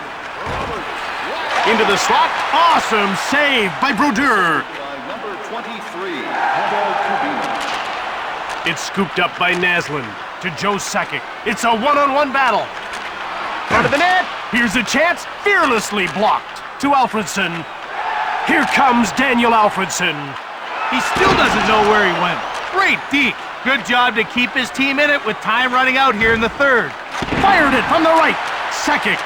Into the slot. Awesome save by Brodeur. By number 23, Pavel Kubina. It's scooped up by Naslund to Joe Sakic. It's a one-on-one battle. Front of the net. Here's a chance. Fearlessly blocked to Alfredson. Here comes Daniel Alfredson. He still doesn't know where he went. Great deke. Good job to keep his team in it with time running out here in the third. Fired it from the right. Sakic.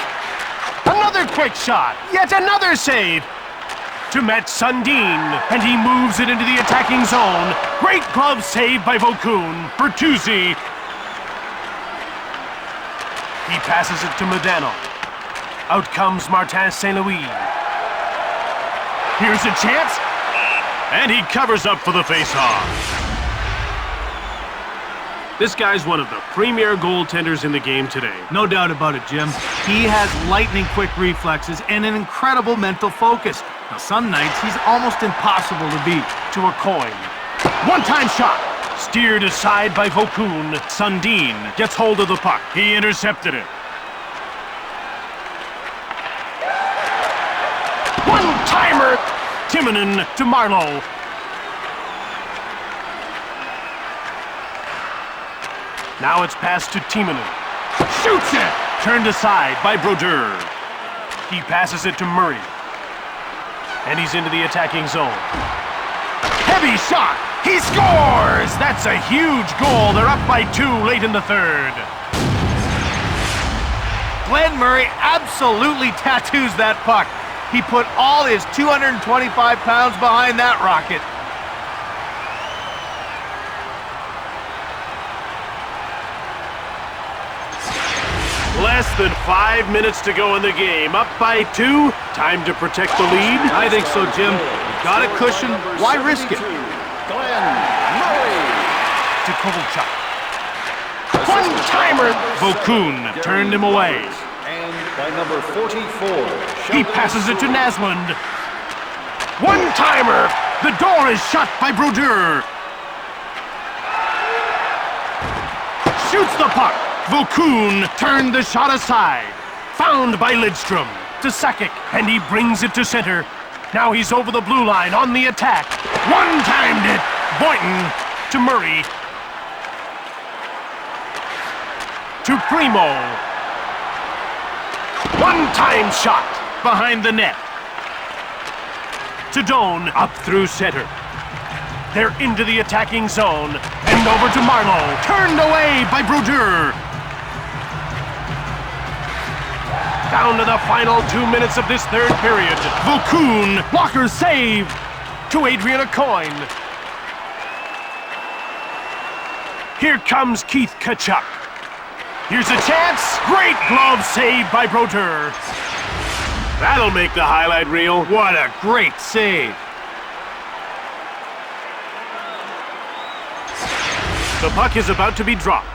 Another quick shot. Yet another save. To Matt Sundin. And he moves it into the attacking zone. Great glove save by Volkun. Bertuzzi. He passes it to Modano. Out comes Martin St. Louis. Here's a chance. And he covers up for the faceoff. This guy's one of the premier goaltenders in the game today. No doubt about it, Jim. He has lightning-quick reflexes and an incredible mental focus. Now, some nights, he's almost impossible to beat. To Aucoin. One-time shot. Steered aside by Volkun. Sundin gets hold of the puck. He intercepted it. One-timer. Timonen to Marlowe. Now it's passed to Timonen. Shoots it! Turned aside by Brodeur. He passes it to Murray. And he's into the attacking zone. Heavy shot! He scores! That's a huge goal. They're up by 2 late in the third. Glenn Murray absolutely tattoos that puck. He put all his 225 pounds behind that rocket. Less than 5 minutes to go in the game. Up by 2. Time to protect the lead. I think so, Jim. You got a cushion. Why risk it? Glenn Murray. To Kovalchuk. One-timer. Volkun turned him away. And by number 44, He passes it to Naslund. One-timer. The door is shut by Brodeur. Shoots the puck. Volkun turned the shot aside. Found by Lidstrom. To Sakic, and he brings it to center. Now he's over the blue line on the attack. One-timed it. Boynton to Murray. To Primo. One-time shot behind the net. To Doan, up through center. They're into the attacking zone, and over to Marlowe. Turned away by Brodeur. Down to the final 2 minutes of this third period. Vaucoon, blocker save to Adrian Aucoin. Here comes Keith Tkachuk. Here's a chance. Great glove save by Brodeur. That'll make the highlight reel. What a great save. The puck is about to be dropped.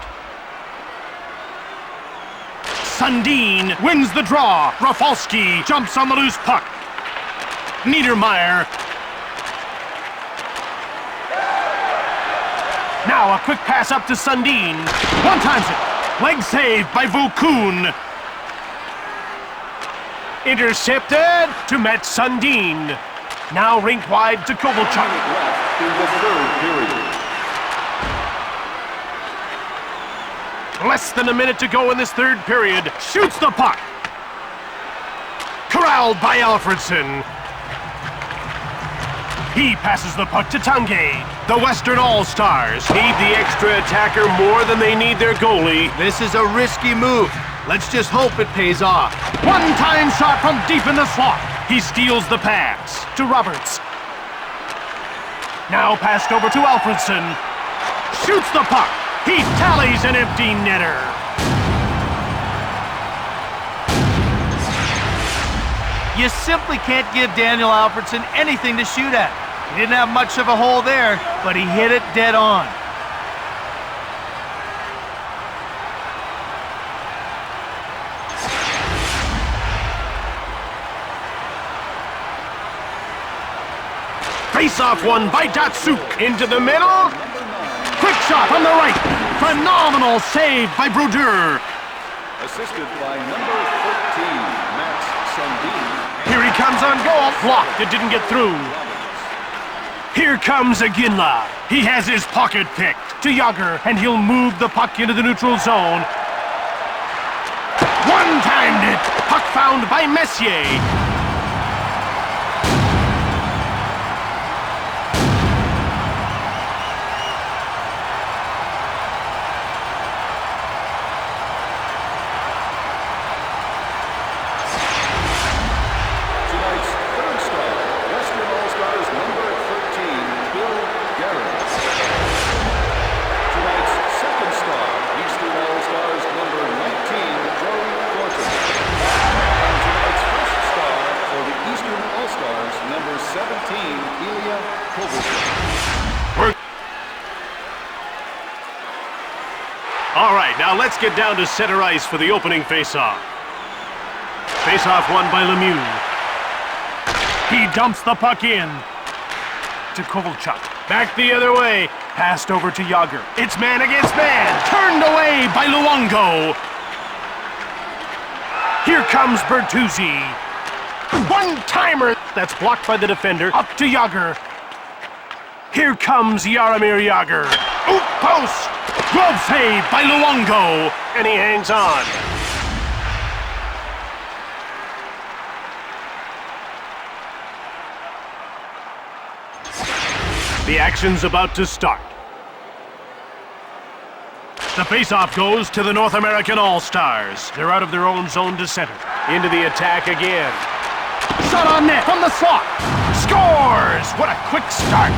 Sundin wins the draw. Rafalski jumps on the loose puck. Niedermeyer. Now a quick pass up to Sundin. One-times it. Leg save by Vaucoon. Intercepted to Matt Sundin. Now rink wide to Kovalchuk. Left in the third period. Less than a minute to go in this third period. Shoots the puck. Corralled by Alfredson. He passes the puck to Tanguay. The Western All-Stars need the extra attacker more than they need their goalie. This is a risky move. Let's just hope it pays off. One-time shot from deep in the slot. He steals the pass to Roberts. Now passed over to Alfredson. Shoots the puck. He tallies an empty netter. You simply can't give Daniel Alfredson anything to shoot at. He didn't have much of a hole there, but he hit it dead on. Face-off won by Datsuk. Into the middle. Quick shot from the right. Phenomenal save by Brodeur. Assisted by number 13, Max Sundin. Here he comes on goal. Blocked. It didn't get through. Here comes Aginla. He has his pocket picked to Yager, and he'll move the puck into the neutral zone. One-timed it. Puck found by Messier. Tonight's third star, Western All-Stars number 13, Bill Garrett. Tonight's second star, Eastern All-Stars number 19, Joey Thornton. And tonight's first star for the Eastern All-Stars number 17, Ilya Kovalchuk. All right, now let's get down to center ice for the opening face-off. Face-off won by Lemieux. He dumps the puck in to Kovalchuk. Back the other way. Passed over to Yager. It's man against man. Turned away by Luongo. Here comes Bertuzzi. One-timer. That's blocked by the defender. Up to Yager. Here comes Jaromir Yager. Oop, post. Glove save by Luongo. And he hangs on. The action's about to start. The face-off goes to the North American All-Stars. They're out of their own zone to center. Into the attack again. Shot on net from the slot. Scores! What a quick start.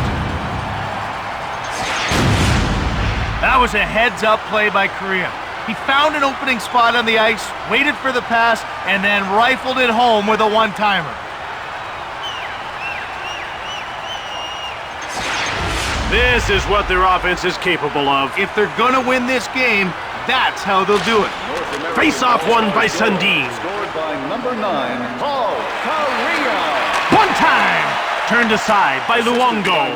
That was a heads-up play by Korea. He found an opening spot on the ice, waited for the pass, and then rifled it home with a one-timer. This is what their offense is capable of. If they're gonna win this game, that's how they'll do it. Face-off won by Sundin. Scored by number 9, Paul Kariya. One time! Turned aside by Luongo.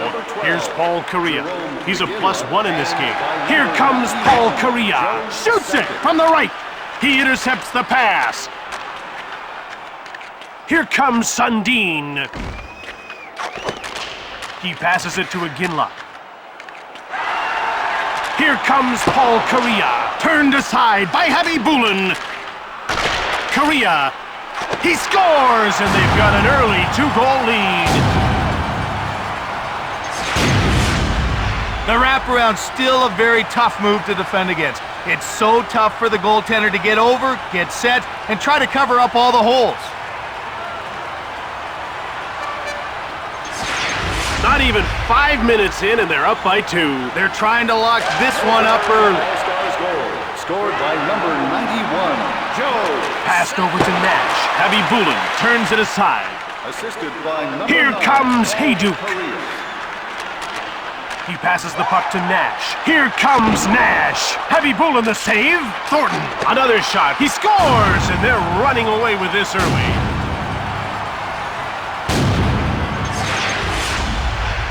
Here's Paul Kariya. He's a +1 in this game. Here comes Paul Kariya. Shoots it from the right. He intercepts the pass. Here comes Sundin. He passes it to Aginla. Here comes Paul Kariya. Turned aside by Habibulin. Korea. He scores, and they've got an early 2-goal lead. The wraparound's still a very tough move to defend against. It's so tough for the goaltender to get over, get set, and try to cover up all the holes. Not even 5 minutes in, and they're up by 2. They're trying to lock this one up early. All-Stars goal, scored by number 91, Joe. Passed over to Nash. Khabibulin turns it aside. Assisted by number Here 9, comes Hayduk. Korea. He passes the puck to Nash. Here comes Nash. Khabibulin the save. Thornton, another shot. He scores, and they're running away with this early.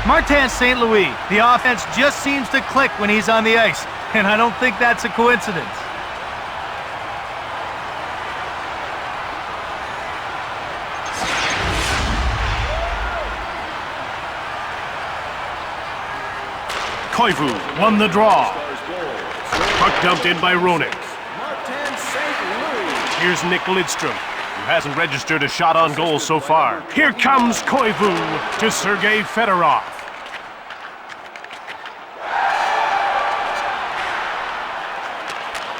Martin St. Louis, the offense just seems to click when he's on the ice, and I don't think that's a coincidence. Koivu won the draw. All-Stars goal, Puck dumped in by Roenick. Martin St. Louis. Here's Nick Lidstrom, who hasn't registered a shot on goal so far. Here comes Koivu to Sergei Fedorov.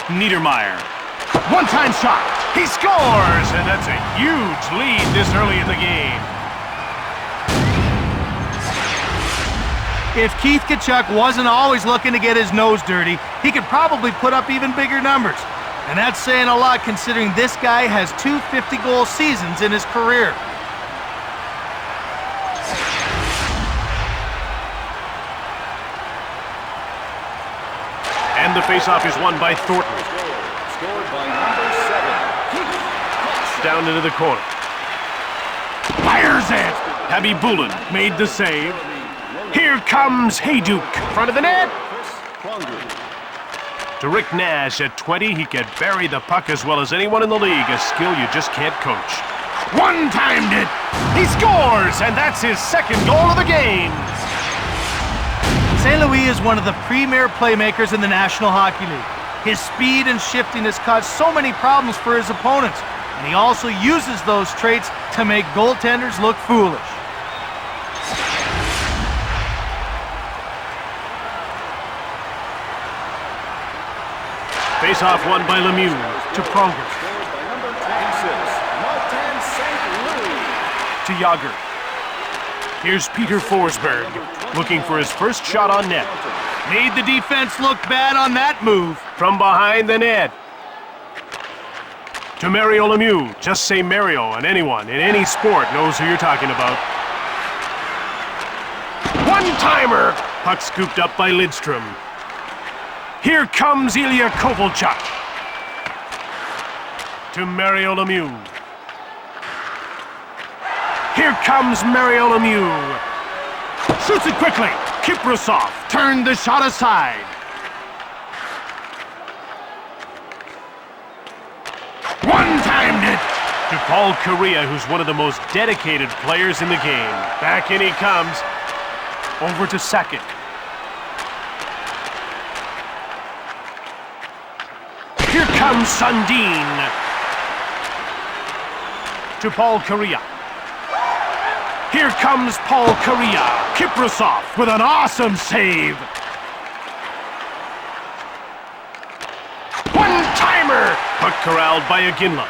Niedermeyer. One-time shot. He scores, and that's a huge lead this early in the game. If Keith Tkachuk wasn't always looking to get his nose dirty, he could probably put up even bigger numbers. And that's saying a lot considering this guy has 2 50-goal seasons in his career. And the faceoff is won by Thornton. Scored by number 7, Down into the corner. Fires it! Khabibulin made the save. Here comes Hayduk. Front of the net. To Rick Nash at 20, he can bury the puck as well as anyone in the league, a skill you just can't coach. One-timed it! He scores, and that's his second goal of the game! St. Louis is one of the premier playmakers in the National Hockey League. His speed and shiftiness cause so many problems for his opponents, and he also uses those traits to make goaltenders look foolish. Face-off won by Lemieux to Pronger. Scored by number 26, Martin St. Louis. To Yager. Here's Peter Forsberg, looking for his first shot on net. Made the defense look bad on that move. From behind the net. To Mario Lemieux. Just say Mario, and anyone in any sport knows who you're talking about. One-timer! Puck scooped up by Lidstrom. Here comes Ilya Kovalchuk. To Mario Lemieux. Here comes Mario Lemieux. Shoots it quickly. Kiprasov turned the shot aside. One-timed it. To Paul Korea, who's one of the most dedicated players in the game. Back in he comes. Over to Sakic. Here comes Sundin. To Paul Korea. Here comes Paul Korea. Kiprasov with an awesome save. One-timer! Puck corralled by Iginla.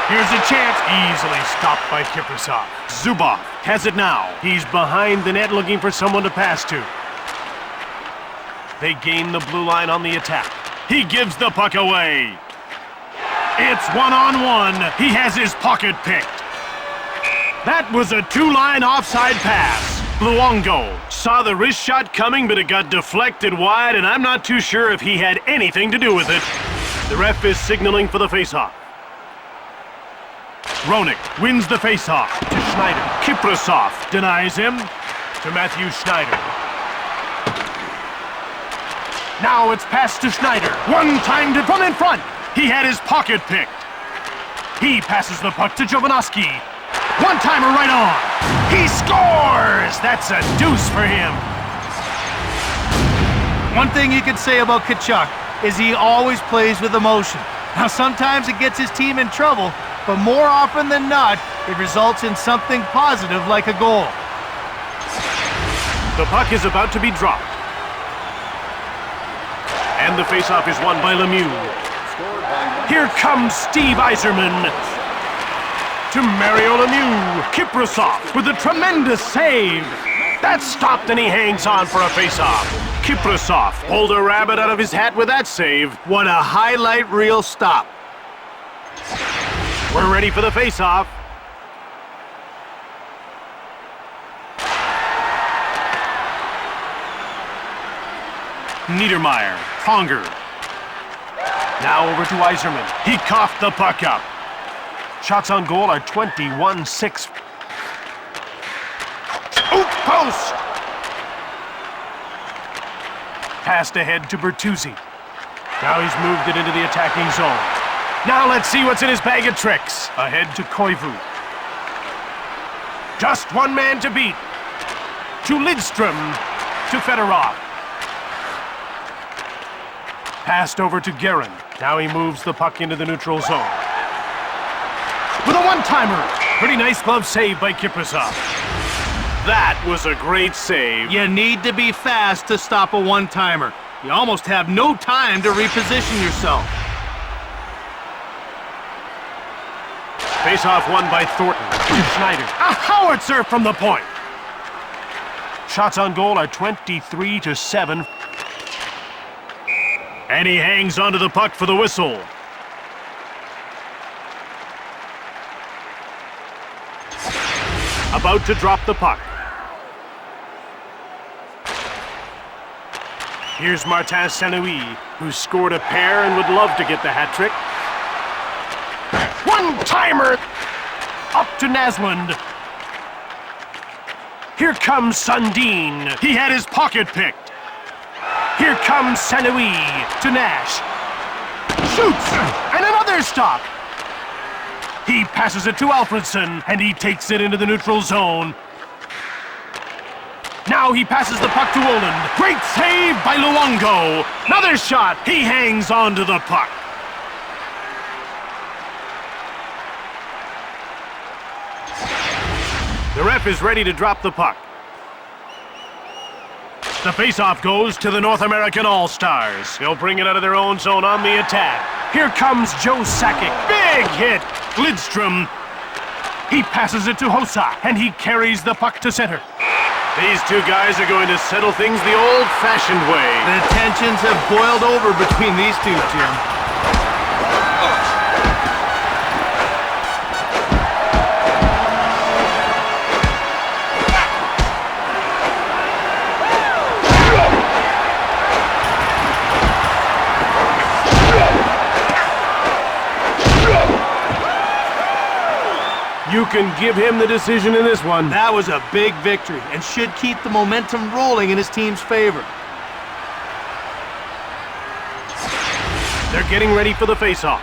Here's a chance. Easily stopped by Kiprasov. Zubov has it now. He's behind the net looking for someone to pass to. They gain the blue line on the attack. He gives the puck away. It's one-on-one. He has his pocket picked. That was a two-line offside pass. Luongo saw the wrist shot coming, but it got deflected wide, and I'm not too sure if he had anything to do with it. The ref is signaling for the faceoff. Roenick wins the faceoff to Schneider. Kiprasov denies him to Matthew Schneider. Now it's passed to Schneider. One-timed it from in front. He had his pocket picked. He passes the puck to Jovanovski. One-timer right on. He scores! That's a deuce for him. One thing you could say about Tkachuk, is he always plays with emotion. Now, sometimes it gets his team in trouble, but more often than not, it results in something positive like a goal. The puck is about to be dropped. And the faceoff is won by Lemieux. Here comes Steve Yzerman to Mario Lemieux. Kiprasov with a tremendous save. That's stopped and he hangs on for a faceoff. Kiprasov pulled a rabbit out of his hat with that save. What a highlight reel stop. We're ready for the faceoff. Niedermeyer, Pronger. Now over to Yzerman. He coughed the puck up. Shots on goal are 21-6. Oop, post! Passed ahead to Bertuzzi. Now he's moved it into the attacking zone. Now let's see what's in his bag of tricks. Ahead to Koivu. Just one man to beat. To Lidstrom. To Fedorov. Passed over to Guerin. Now he moves the puck into the neutral zone. With a one-timer. Pretty nice glove save by Kiprasov. That was a great save. You need to be fast to stop a one-timer. You almost have no time to reposition yourself. Face-off won by Thornton. To Schneider. A howitzer from the point. Shots on goal are 23-7. And he hangs onto the puck for the whistle. About to drop the puck. Here's Martin Saint-Louis, who scored a pair and would love to get the hat trick. One-timer! Up to Naslund. Here comes Sundin. He had his pocket picked. Here comes Saint-Louis to Nash. Shoots! And another stop! He passes it to Alfredson, and he takes it into the neutral zone. Now he passes the puck to Oland. Great save by Luongo. Another shot. He hangs on to the puck. The ref is ready to drop the puck. The faceoff goes to the North American All-Stars. They'll bring it out of their own zone on the attack. Here comes Joe Sakic. Big hit. Lidstrom. He passes it to Hossa, and he carries the puck to center. These two guys are going to settle things the old-fashioned way. The tensions have boiled over between these two, Jim. You can give him the decision in this one. That was a big victory and should keep the momentum rolling in his team's favor. They're getting ready for the face-off.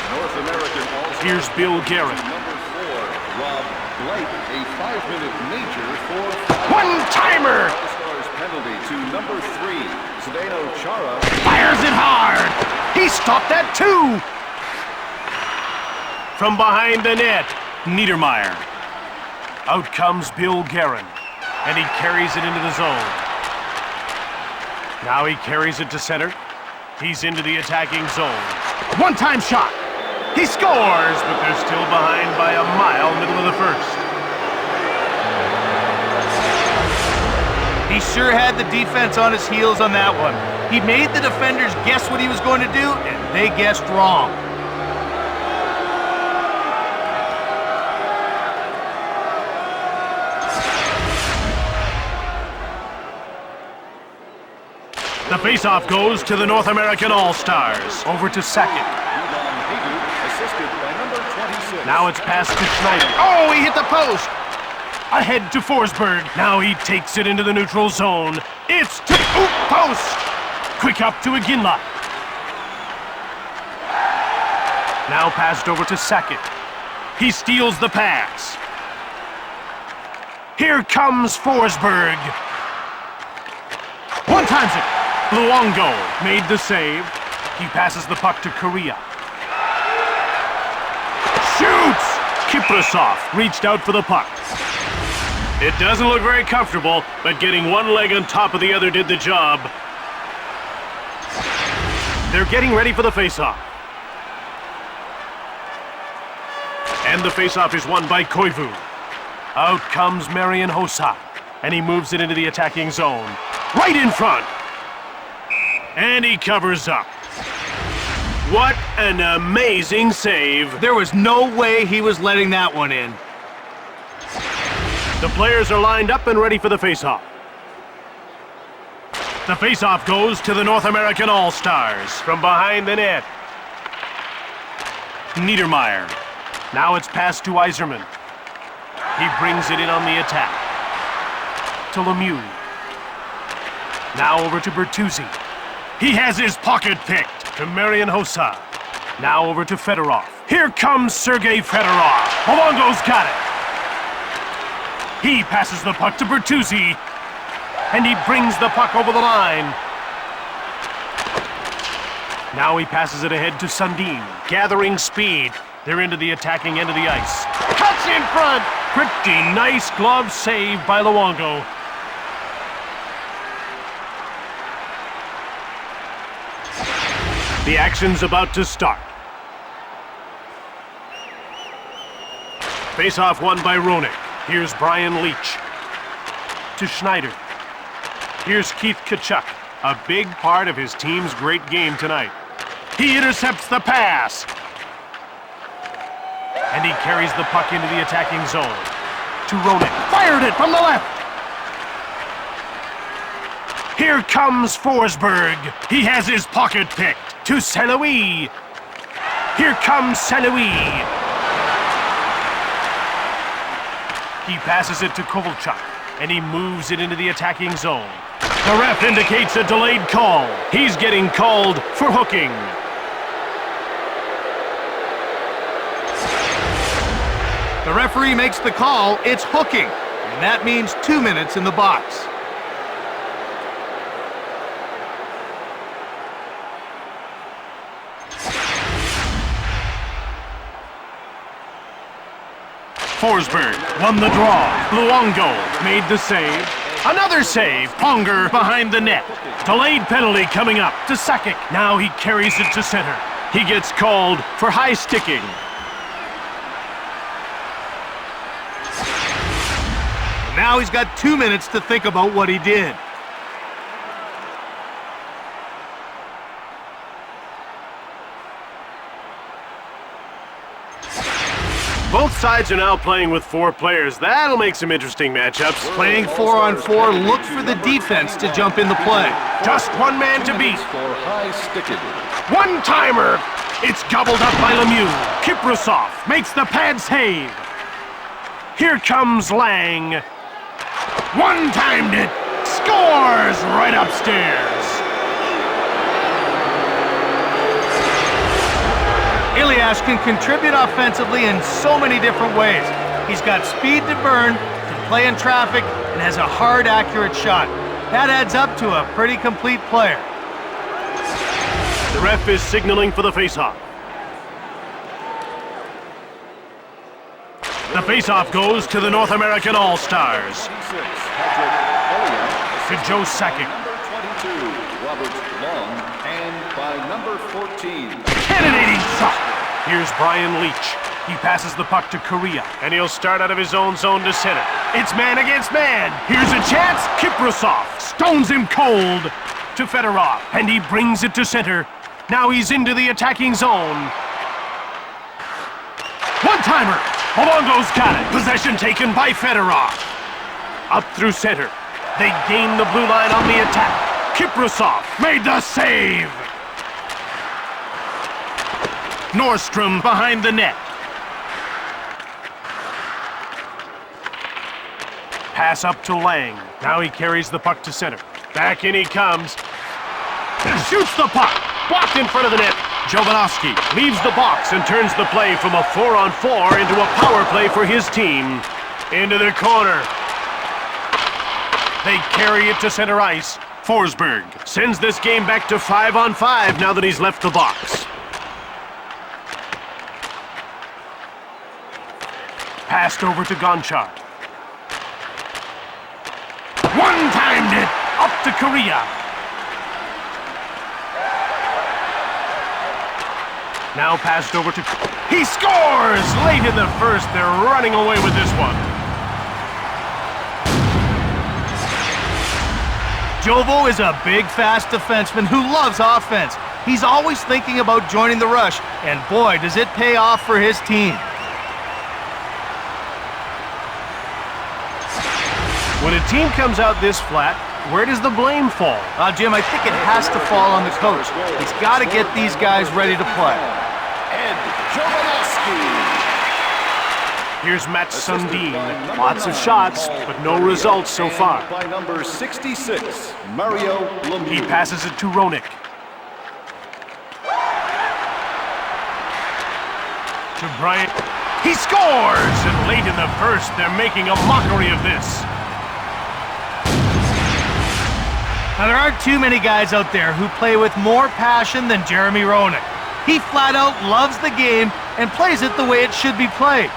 North American All-Star. Here's Bill Guerin. Number 4, Rob Blake, a 5-minute major for One-timer! All-Stars penalty to number 3, Zdeno Chara. Fires it hard! He stopped that too! From behind the net, Niedermeyer. Out comes Bill Guerin, and he carries it into the zone. Now he carries it to center. He's into the attacking zone. One-time shot! He scores, but they're still behind by a mile, middle of the first. He sure had the defense on his heels on that one. He made the defenders guess what he was going to do, and they guessed wrong. The faceoff goes to the North American All-Stars. Over to Sakic. Assisted by number 26. Now it's passed to Schneider. Oh, he hit the post! Ahead to Forsberg. Now he takes it into the neutral zone. It's to post! Quick up to Iginla. Now passed over to Sakic. He steals the pass. Here comes Forsberg. One-times it. Luongo made the save. He passes the puck to Korea. Shoots! Kiprasov reached out for the puck. It doesn't look very comfortable, but getting one leg on top of the other did the job. They're getting ready for the face-off. And the face-off is won by Koivu. Out comes Marian Hossa, and he moves it into the attacking zone. Right in front! And he covers up. What an amazing save. There was no way he was letting that one in. The players are lined up and ready for the face-off. The face-off goes to the North American All-Stars from behind the net. Niedermeyer. Now it's passed to Yzerman. He brings it in on the attack. To Lemieux. Now over to Bertuzzi. He has his pocket picked to Marian Hossa. Now over to Fedorov. Here comes Sergei Fedorov. Luongo's got it. He passes the puck to Bertuzzi. And he brings the puck over the line. Now he passes it ahead to Sundin. Gathering speed. They're into the attacking end of the ice. Cuts in front. Pretty nice glove save by Luongo. The action's about to start. Face-off won by Roenick. Here's Brian Leach. To Schneider. Here's Keith Tkachuk, a big part of his team's great game tonight. He intercepts the pass. And he carries the puck into the attacking zone. To Roenick. Fired it from the left. Here comes Forsberg. He has his pocket picked. To Saint-Louis. Here comes Saint-Louis. He passes it to Kovalchuk. And he moves it into the attacking zone. The ref indicates a delayed call. He's getting called for hooking. The referee makes the call, it's hooking, and that means 2 minutes in the box. Forsberg won the draw. Luongo made the save. Another save. Ponger behind the net. Delayed penalty coming up to Sakic. Now he carries it to center. He gets called for high sticking. Now he's got 2 minutes to think about what he did. Both sides are now playing with 4 players. That'll make some interesting matchups. Playing 4-on-4, look for the defense to jump in the play. Just one man to beat. For high sticking. One-timer. It's gobbled up by Lemieux. Kiprasov makes the pad save. Here comes Lang. One-timed it. Scores right upstairs. Elias can contribute offensively in so many different ways. He's got speed to burn, can play in traffic, and has a hard, accurate shot. That adds up to a pretty complete player. The ref is signaling for the face-off. The face-off goes to the North American All-Stars. To Joe Sakic. Number 22, Robert Long, and by number 14. Cannonading shot. Here's Brian Leach. He passes the puck to Korea, and he'll start out of his own zone to center. It's man against man. Here's a chance. Kiprasov stones him cold to Fedorov, and he brings it to center. Now he's into the attacking zone. One-timer. Luongo's got it. Possession taken by Fedorov. Up through center. They gain the blue line on the attack. Kiprasov made the save. Nordstrom behind the net. Pass up to Lang. Now he carries the puck to center. Back in he comes. Shoots the puck. Blocked in front of the net. Jovanovski leaves the box and turns the play from a 4-on-4 into a power play for his team. Into the corner. They carry it to center ice. Forsberg sends this game back to 5-on-5 now that he's left the box. Passed over to Gonchar. One-timed it up to Korea. Now passed over to... He scores! Late in the first, they're running away with this one. Jovo is a big, fast defenseman who loves offense. He's always thinking about joining the rush, and boy, does it pay off for his team. When a team comes out this flat, where does the blame fall? Jim, I think it has to fall on the coach. He's got to get these guys ready to play. Ed Jovanovski. Here's Matt Sundin. Lots of shots, but no results so far. By number 66, Mario Lemieux. He passes it to Roenick. To Bryant. He scores! And late in the first, they're making a mockery of this. Now, there aren't too many guys out there who play with more passion than Jeremy Roenick. He flat out loves the game and plays it the way it should be played.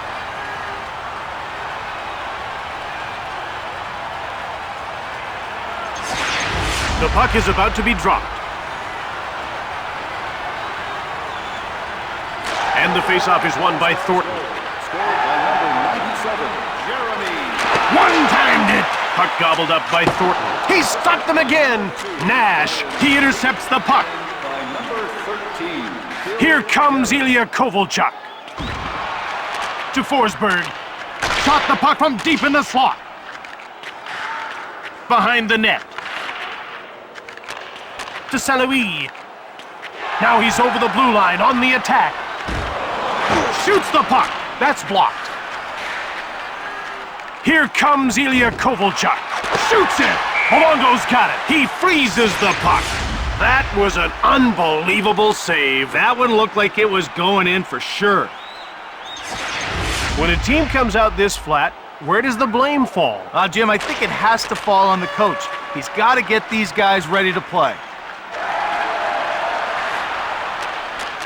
The puck is about to be dropped. And the faceoff is won by Thornton. Scored by number 97, Jeremy. One-timed it! Puck gobbled up by Thornton. He stopped them again! Nash, he intercepts the puck. By number 13. Here comes Ilya Kovalchuk. To Forsberg. Shot the puck from deep in the slot. Behind the net. To Saint-Louis. Now he's over the blue line on the attack. Shoots the puck. That's blocked. Here comes Ilya Kovalchuk. Shoots it. Luongo's got it. He freezes the puck. That was an unbelievable save. That one looked like it was going in for sure. When a team comes out this flat, where does the blame fall? Jim, I think it has to fall on the coach. He's got to get these guys ready to play.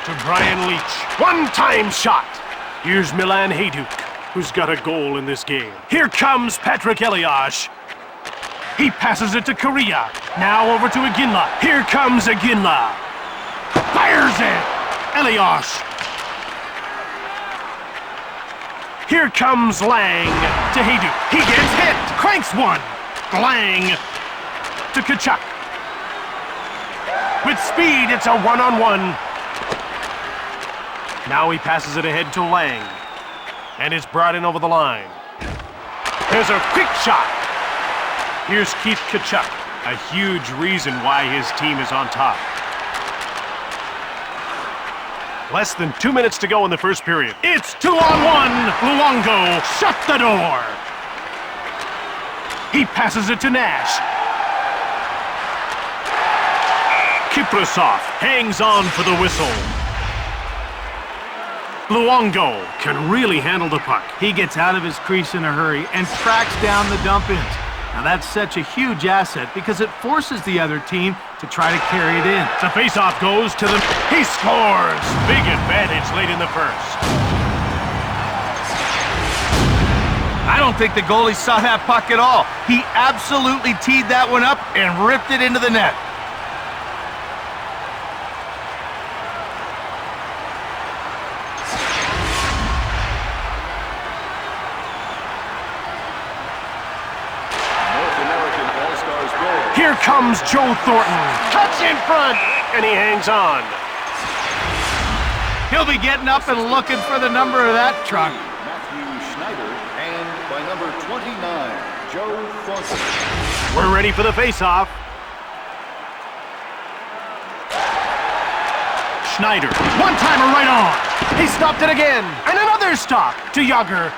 To Brian Leach. One-time shot. Here's Milan Hajduk, who's got a goal in this game. Here comes Patrick Elias. He passes it to Korea. Now over to Iginla. Here comes Iginla. Fires it. Elias. Here comes Lang to Hajduk. He gets hit. Cranks one. Lang to Kachuk. With speed, it's a one-on-one. Now he passes it ahead to Lang. And it's brought in over the line. There's a quick shot. Here's Keith Kachuk. A huge reason why his team is on top. Less than 2 minutes to go in the first period. It's 2-on-1. Luongo shut the door. He passes it to Nash. Kiprasov hangs on for the whistle. Luongo can really handle the puck. He gets out of his crease in a hurry and tracks down the dump-ins. Now that's such a huge asset because it forces the other team to try to carry it in. The faceoff goes to the... He scores! Big advantage late in the first. I don't think the goalie saw that puck at all. He absolutely teed that one up and ripped it into the net. Here comes Joe Thornton. Cuts in front, and he hangs on. He'll be getting up and looking for the number of that truck. Matthew Schneider, and by number 29, Joe Thornton. We're ready for the face-off. Schneider, one-timer right on. He stopped it again, and another stop to Yager.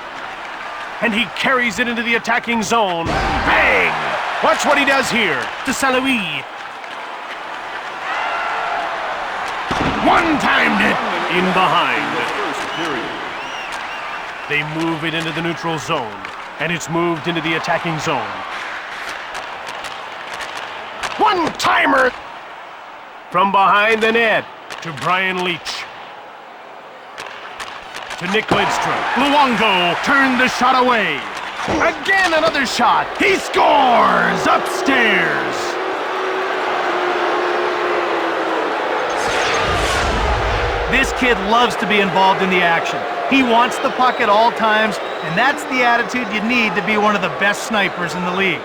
And he carries it into the attacking zone. Bang! Watch what he does here to Saint-Louis. One-timed it in behind. They move it into the neutral zone, and it's moved into the attacking zone. One-timer! From behind the net to Brian Leach. To Nick Lidstrom. Luongo turned the shot away. Again, another shot. He scores upstairs. This kid loves to be involved in the action. He wants the puck at all times, and that's the attitude you need to be one of the best snipers in the league.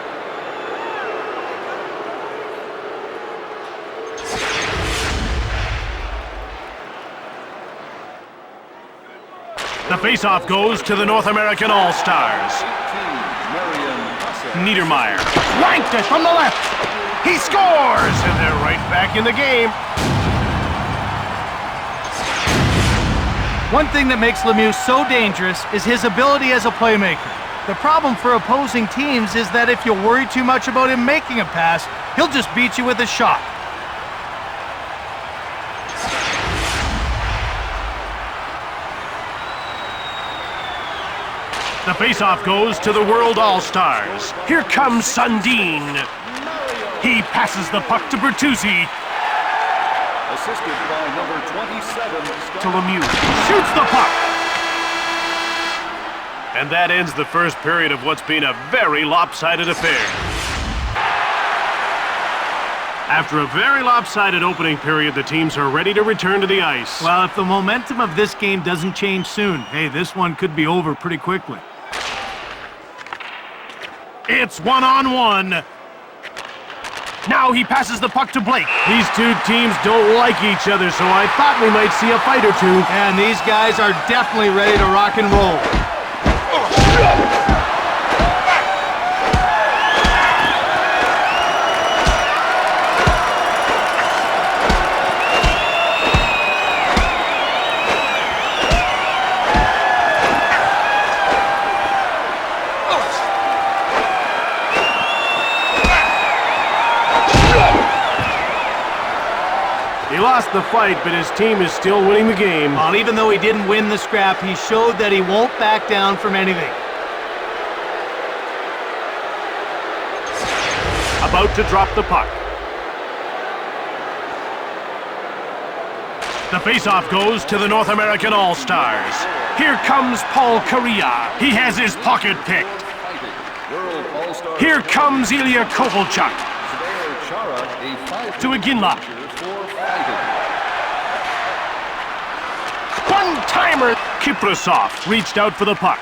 The faceoff goes to the North American All-Stars. Niedermeyer flanked it from the left. He scores, and they're right back in the game. One thing that makes Lemieux so dangerous is his ability as a playmaker. The problem for opposing teams is that if you worry too much about him making a pass, he'll just beat you with a shot. The faceoff goes to the World All-Stars. Here comes Sundin. He passes the puck to Bertuzzi. Assisted by number 27, To Lemieux. Shoots the puck. And that ends the first period of what's been a very lopsided affair. After a very lopsided opening period, the teams are ready to return to the ice. Well, if the momentum of this game doesn't change soon, hey, this one could be over pretty quickly. It's one-on-one. Now he passes the puck to Blake. These two teams don't like each other, so I thought we might see a fight or two. And these guys are definitely ready to rock and roll. He lost the fight, but his team is still winning the game. Well, even though he didn't win the scrap, he showed that he won't back down from anything. About to drop the puck. The faceoff goes to the North American All-Stars. Here comes Paul Kariya. He has his pocket picked. Here comes Ilya Kovalchuk. To Iginla. One-timer. Kiprasov reached out for the puck.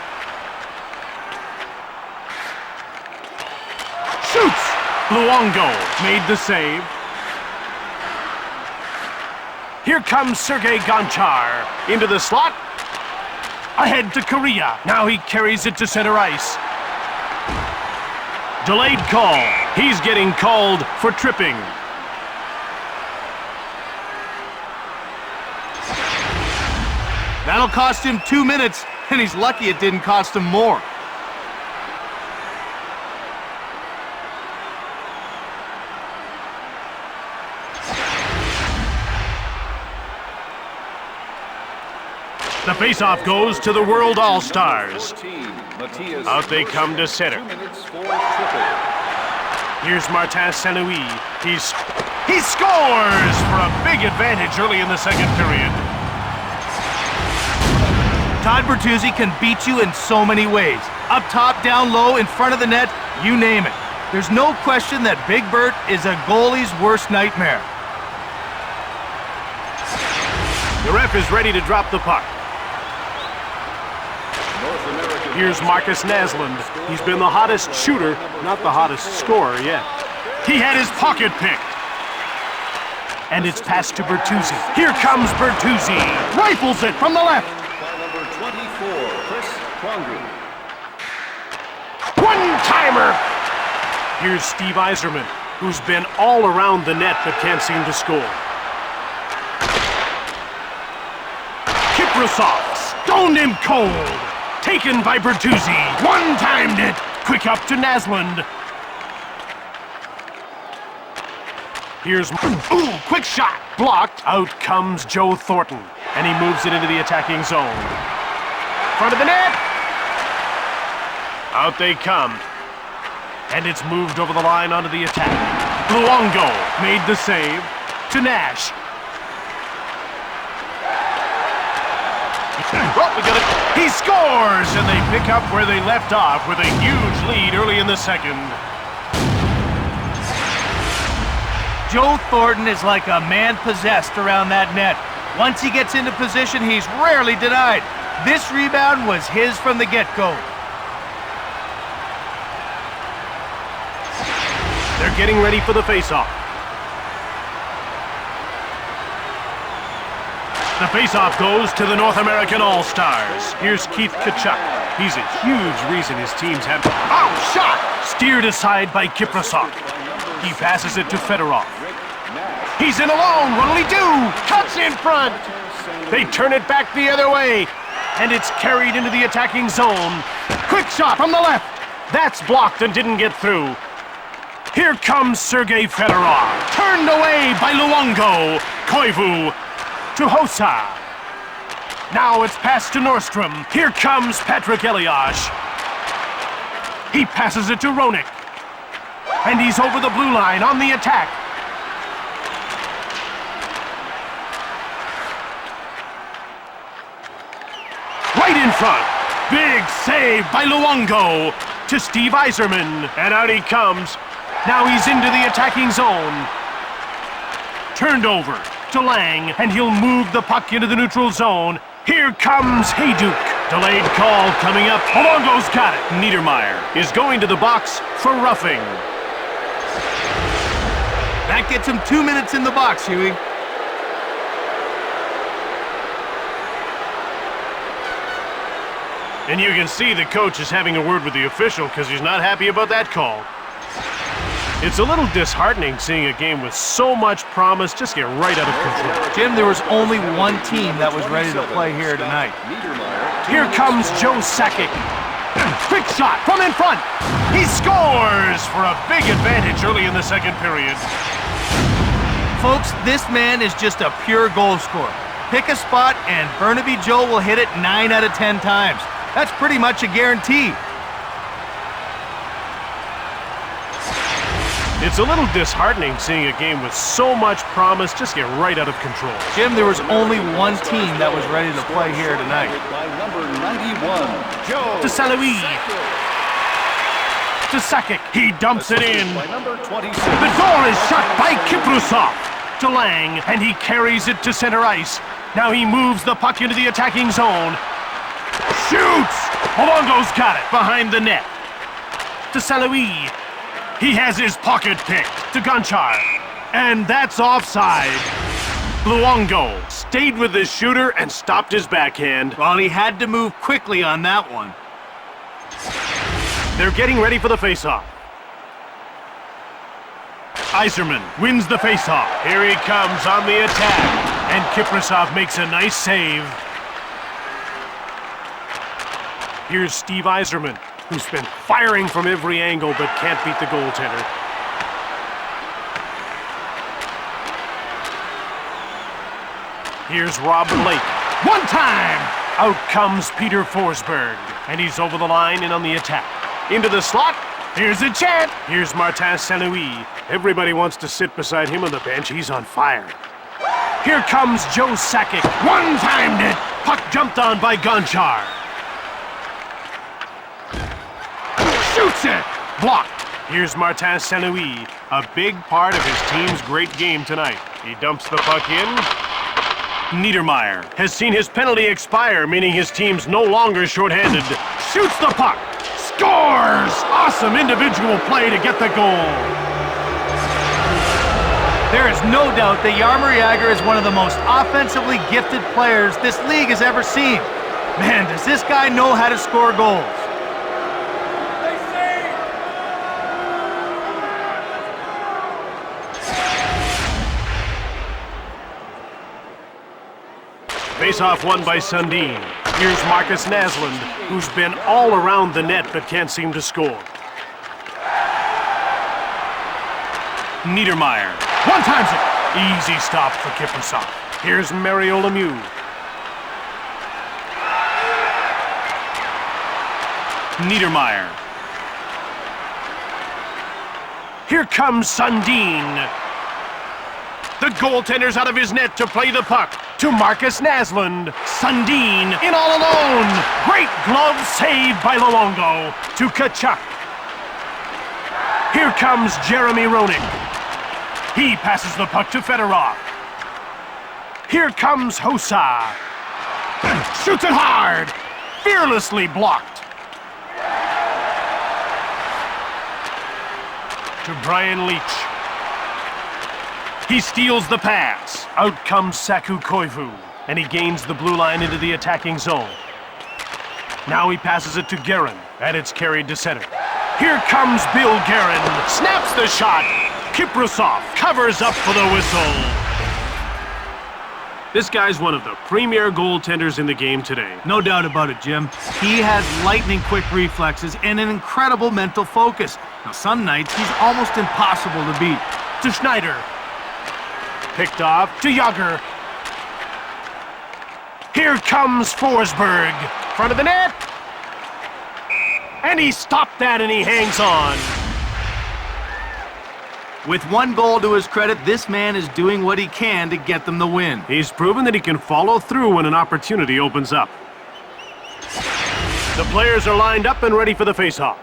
Shoots. Luongo made the save. Here comes Sergei Gonchar into the slot. Ahead to Korea. Now he carries it to center ice. Delayed call. He's getting called for tripping. That'll cost him 2 minutes, and he's lucky it didn't cost him more. The faceoff goes to the World All-Stars. Out they come to center. Here's Martin Saint-Louis. He scores for a big advantage early in the second period. Todd Bertuzzi can beat you in so many ways. Up top, down low, in front of the net, you name it. There's no question that Big Bert is a goalie's worst nightmare. The ref is ready to drop the puck. Here's Marcus Naslund. He's been the hottest shooter, not the hottest scorer yet. He had his pocket picked. And it's passed to Bertuzzi. Here comes Bertuzzi. Rifles it from the left. One-timer! Here's Steve Yzerman, who's been all around the net but can't seem to score. Kiprasov stoned him cold. Taken by Bertuzzi. One-timed it. Quick up to Naslund. Here's... Ooh, quick shot. Blocked. Out comes Joe Thornton. And he moves it into the attacking zone. Front of the net. Out they come. And it's moved over the line onto the attack. Luongo made the save to Nash. He scores, and they pick up where they left off with a huge lead early in the second. Joe Thornton is like a man possessed around that net. Once he gets into position, he's rarely denied. This rebound was his from the get-go. They're getting ready for the face-off. The face-off goes to the North American All-Stars. Here's Keith Tkachuk. He's a huge reason his teams have... Oh, shot! Steered aside by Kiprasov. He passes it to Fedorov. He's in alone. What'll he do? Cuts in front. They turn it back the other way. And it's carried into the attacking zone. Quick shot from the left. That's blocked and didn't get through. Here comes Sergei Fedorov. Turned away by Luongo. Koivu to Hossa. Now it's passed to Nordstrom. Here comes Patrick Elias. He passes it to Roenick. And he's over the blue line on the attack. Right in front. Big save by Luongo to Steve Yzerman. And out he comes. Now he's into the attacking zone. Turned over to Lang, and he'll move the puck into the neutral zone. Here comes Hayduk. Delayed call coming up. Luongo's got it. Niedermeyer is going to the box for roughing. That gets him 2 minutes in the box, Huey. And you can see the coach is having a word with the official because he's not happy about that call. It's a little disheartening seeing a game with so much promise just get right out of control. Jim, there was only one team that was ready to play here tonight. Here comes Joe Sakic. Quick shot from in front. He scores for a big advantage early in the second period. Folks, this man is just a pure goal scorer. Pick a spot and Burnaby Joe will hit it 9 out of 10 times. That's pretty much a guarantee. It's a little disheartening seeing a game with so much promise just get right out of control. Jim, there was only one team that was ready to play here tonight. By number 91, Joe To Saint-Louis. To Sakic. He dumps it in. by number 26. The door is shut by Kiprasov. To Lang, and he carries it to center ice. Now he moves the puck into the attacking zone. Shoots! Luongo's got it behind the net. To Saint-Louis. He has his pocket picked to Gonchar. And that's offside. Luongo stayed with the shooter and stopped his backhand. Well, he had to move quickly on that one. They're getting ready for the faceoff. Yzerman wins the faceoff. Here he comes on the attack. And Kiprasov makes a nice save. Here's Steve Yzerman, who's been firing from every angle but can't beat the goaltender. Here's Rob Blake. One time! Out comes Peter Forsberg. And he's over the line and on the attack. Into the slot. Here's a chant. Here's Martin Saint-Louis. Everybody wants to sit beside him on the bench. He's on fire. Here comes Joe Sakic. One-timed it. Puck jumped on by Gonchar. Shoots it! Blocked. Here's Martin Saint-Louis, a big part of his team's great game tonight. He dumps the puck in. Niedermeyer has seen his penalty expire, meaning his team's no longer shorthanded. Shoots the puck. Scores! Awesome individual play to get the goal. There is no doubt that Jaromir Jagr is one of the most offensively gifted players this league has ever seen. Man, does this guy know how to score goals. Face-off won by Sundin. Here's Marcus Naslund, who's been all around the net but can't seem to score. Niedermeyer. One times it. Easy stop for Kiprasov. Here's Mario Lemieux. Niedermeyer. Here comes Sundin. The goaltender's out of his net to play the puck to Marcus Naslund. Sundin in all alone. Great glove save by Luongo to Tkachuk. Here comes Jeremy Roenick. He passes the puck to Fedorov. Here comes Hossa. Shoots it hard. Fearlessly blocked. To Brian Leach. He steals the pass. Out comes Saku Koivu, and he gains the blue line into the attacking zone. Now he passes it to Guerin, and it's carried to center. Here comes Bill Guerin. Snaps the shot. Kiprasov covers up for the whistle. This guy's one of the premier goaltenders in the game today. No doubt about it, Jim. He has lightning-quick reflexes and an incredible mental focus. Now, some nights, he's almost impossible to beat. To Schneider. Picked off to Yager. Here comes Forsberg. Front of the net. And he stopped that and he hangs on. With one goal to his credit, this man is doing what he can to get them the win. He's proven that he can follow through when an opportunity opens up. The players are lined up and ready for the faceoff.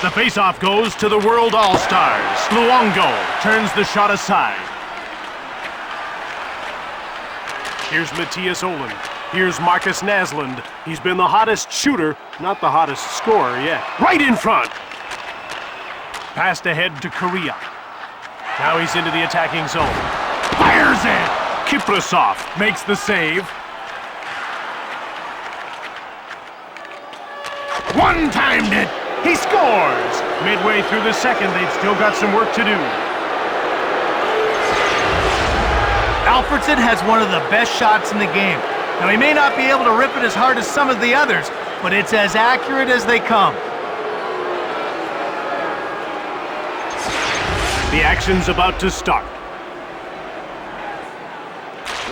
The faceoff goes to the World All-Stars. Luongo turns the shot aside. Here's Matthias Ohlund. Here's Marcus Naslund. He's been the hottest shooter, not the hottest scorer yet. Right in front. Passed ahead to Korea. Now he's into the attacking zone. Fires it! Kiprasov makes the save. One-timed it! He scores! Midway through the second, they've still got some work to do. Alfredsson has one of the best shots in the game. Now, he may not be able to rip it as hard as some of the others, but it's as accurate as they come. The action's about to start.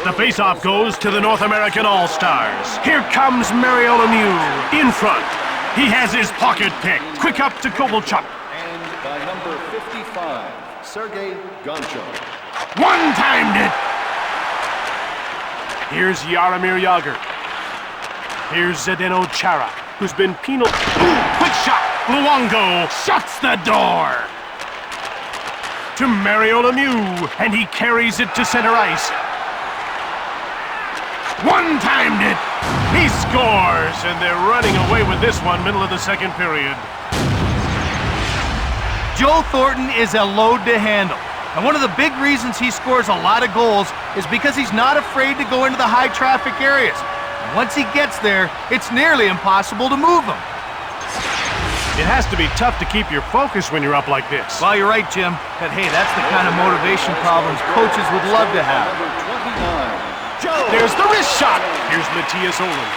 The faceoff goes to the North American All-Stars. Here comes Mario Lemieux in front. He has his pocket picked. Quick up to Kovalchuk. And by number 55, Sergei Gonchar. One-timed it. Here's Jaromir Jagr. Here's Zdeno Chara, who's been penal. Ooh, quick shot. Luongo shuts the door. To Mario Lemieux, and he carries it to center ice. One-timed it. He scores, and they're running away with this one, middle of the second period. Joe Thornton is a load to handle. And one of the big reasons he scores a lot of goals is because he's not afraid to go into the high traffic areas. And once he gets there, it's nearly impossible to move him. It has to be tough to keep your focus when you're up like this. Well, you're right, Jim. But hey, that's the kind of motivation problems coaches would love to have. Number 29, Joe. There's the wrist shot. Here's Matthias Ohlund.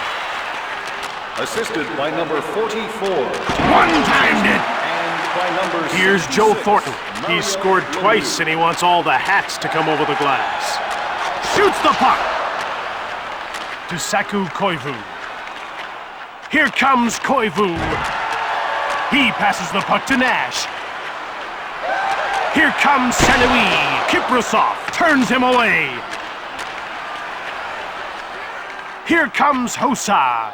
Assisted by number 44. One-timed it. And by number Here's Joe 66, Thornton. Mario He's scored twice, and he wants all the hats to come over the glass. Shoots the puck. To Saku Koivu. Here comes Koivu. He passes the puck to Nash. Here comes Sanoui. Kiprasov turns him away. Here comes Hossa.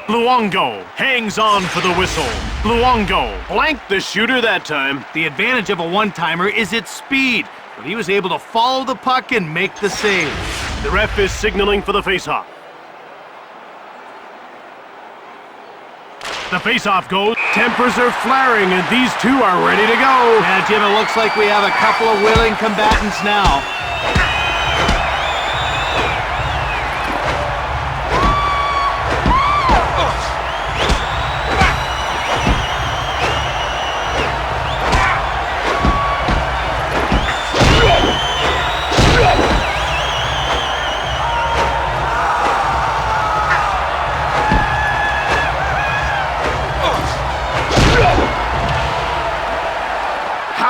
Luongo hangs on for the whistle. Luongo blanked the shooter that time. The advantage of a one-timer is its speed, but he was able to follow the puck and make the save. The ref is signaling for the faceoff. The faceoff goes. Tempers are flaring, and these two are ready to go. Yeah, Jim, it looks like we have a couple of willing combatants now.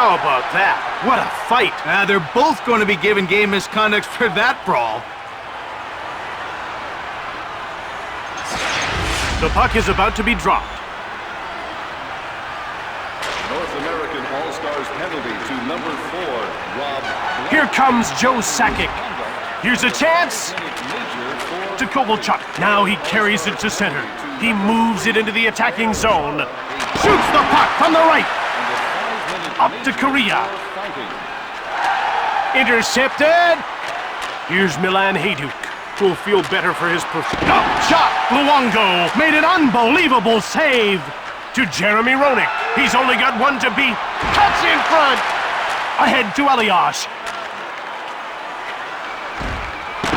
How about that? What a fight. They're both going to be given game misconduct for that brawl. The puck is about to be dropped. North American All-Stars penalty to number 4, Rob. Here comes Joe Sakic. Here's a chance to Kovalchuk. Now he carries it to center. He moves it into the attacking zone. Shoots the puck from the right. Up to Korea. Intercepted. Here's Milan Hajduk, who'll feel better for his up shot. Luongo made an unbelievable save to Jeremy Roenick. He's only got one to beat. Cuts in front. Ahead to Elias.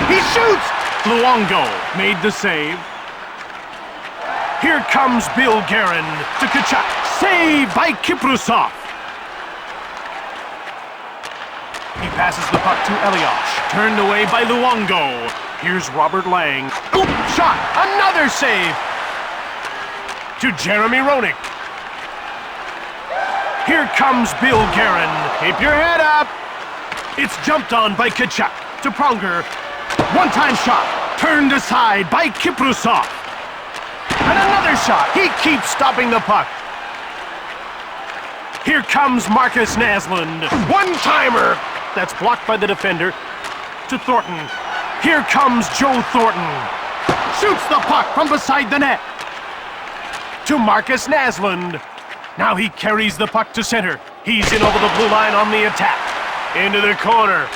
He shoots. Luongo made the save. Here comes Bill Guerin to Kachuk. Saved by Kiprusov. He passes the puck to Elias. Turned away by Luongo. Here's Robert Lang. Oop, shot. Another save to Jeremy Roenick. Here comes Bill Guerin. Keep your head up. It's jumped on by Kachuk to Pronger. One-time shot. Turned aside by Kiprusov. And another shot. He keeps stopping the puck. Here comes Marcus Naslund. One-timer. That's blocked by the defender. To Thornton. Here comes Joe Thornton. Shoots the puck from beside the net. To Marcus Naslund. Now he carries the puck to center. He's in over the blue line on the attack. Into the corner.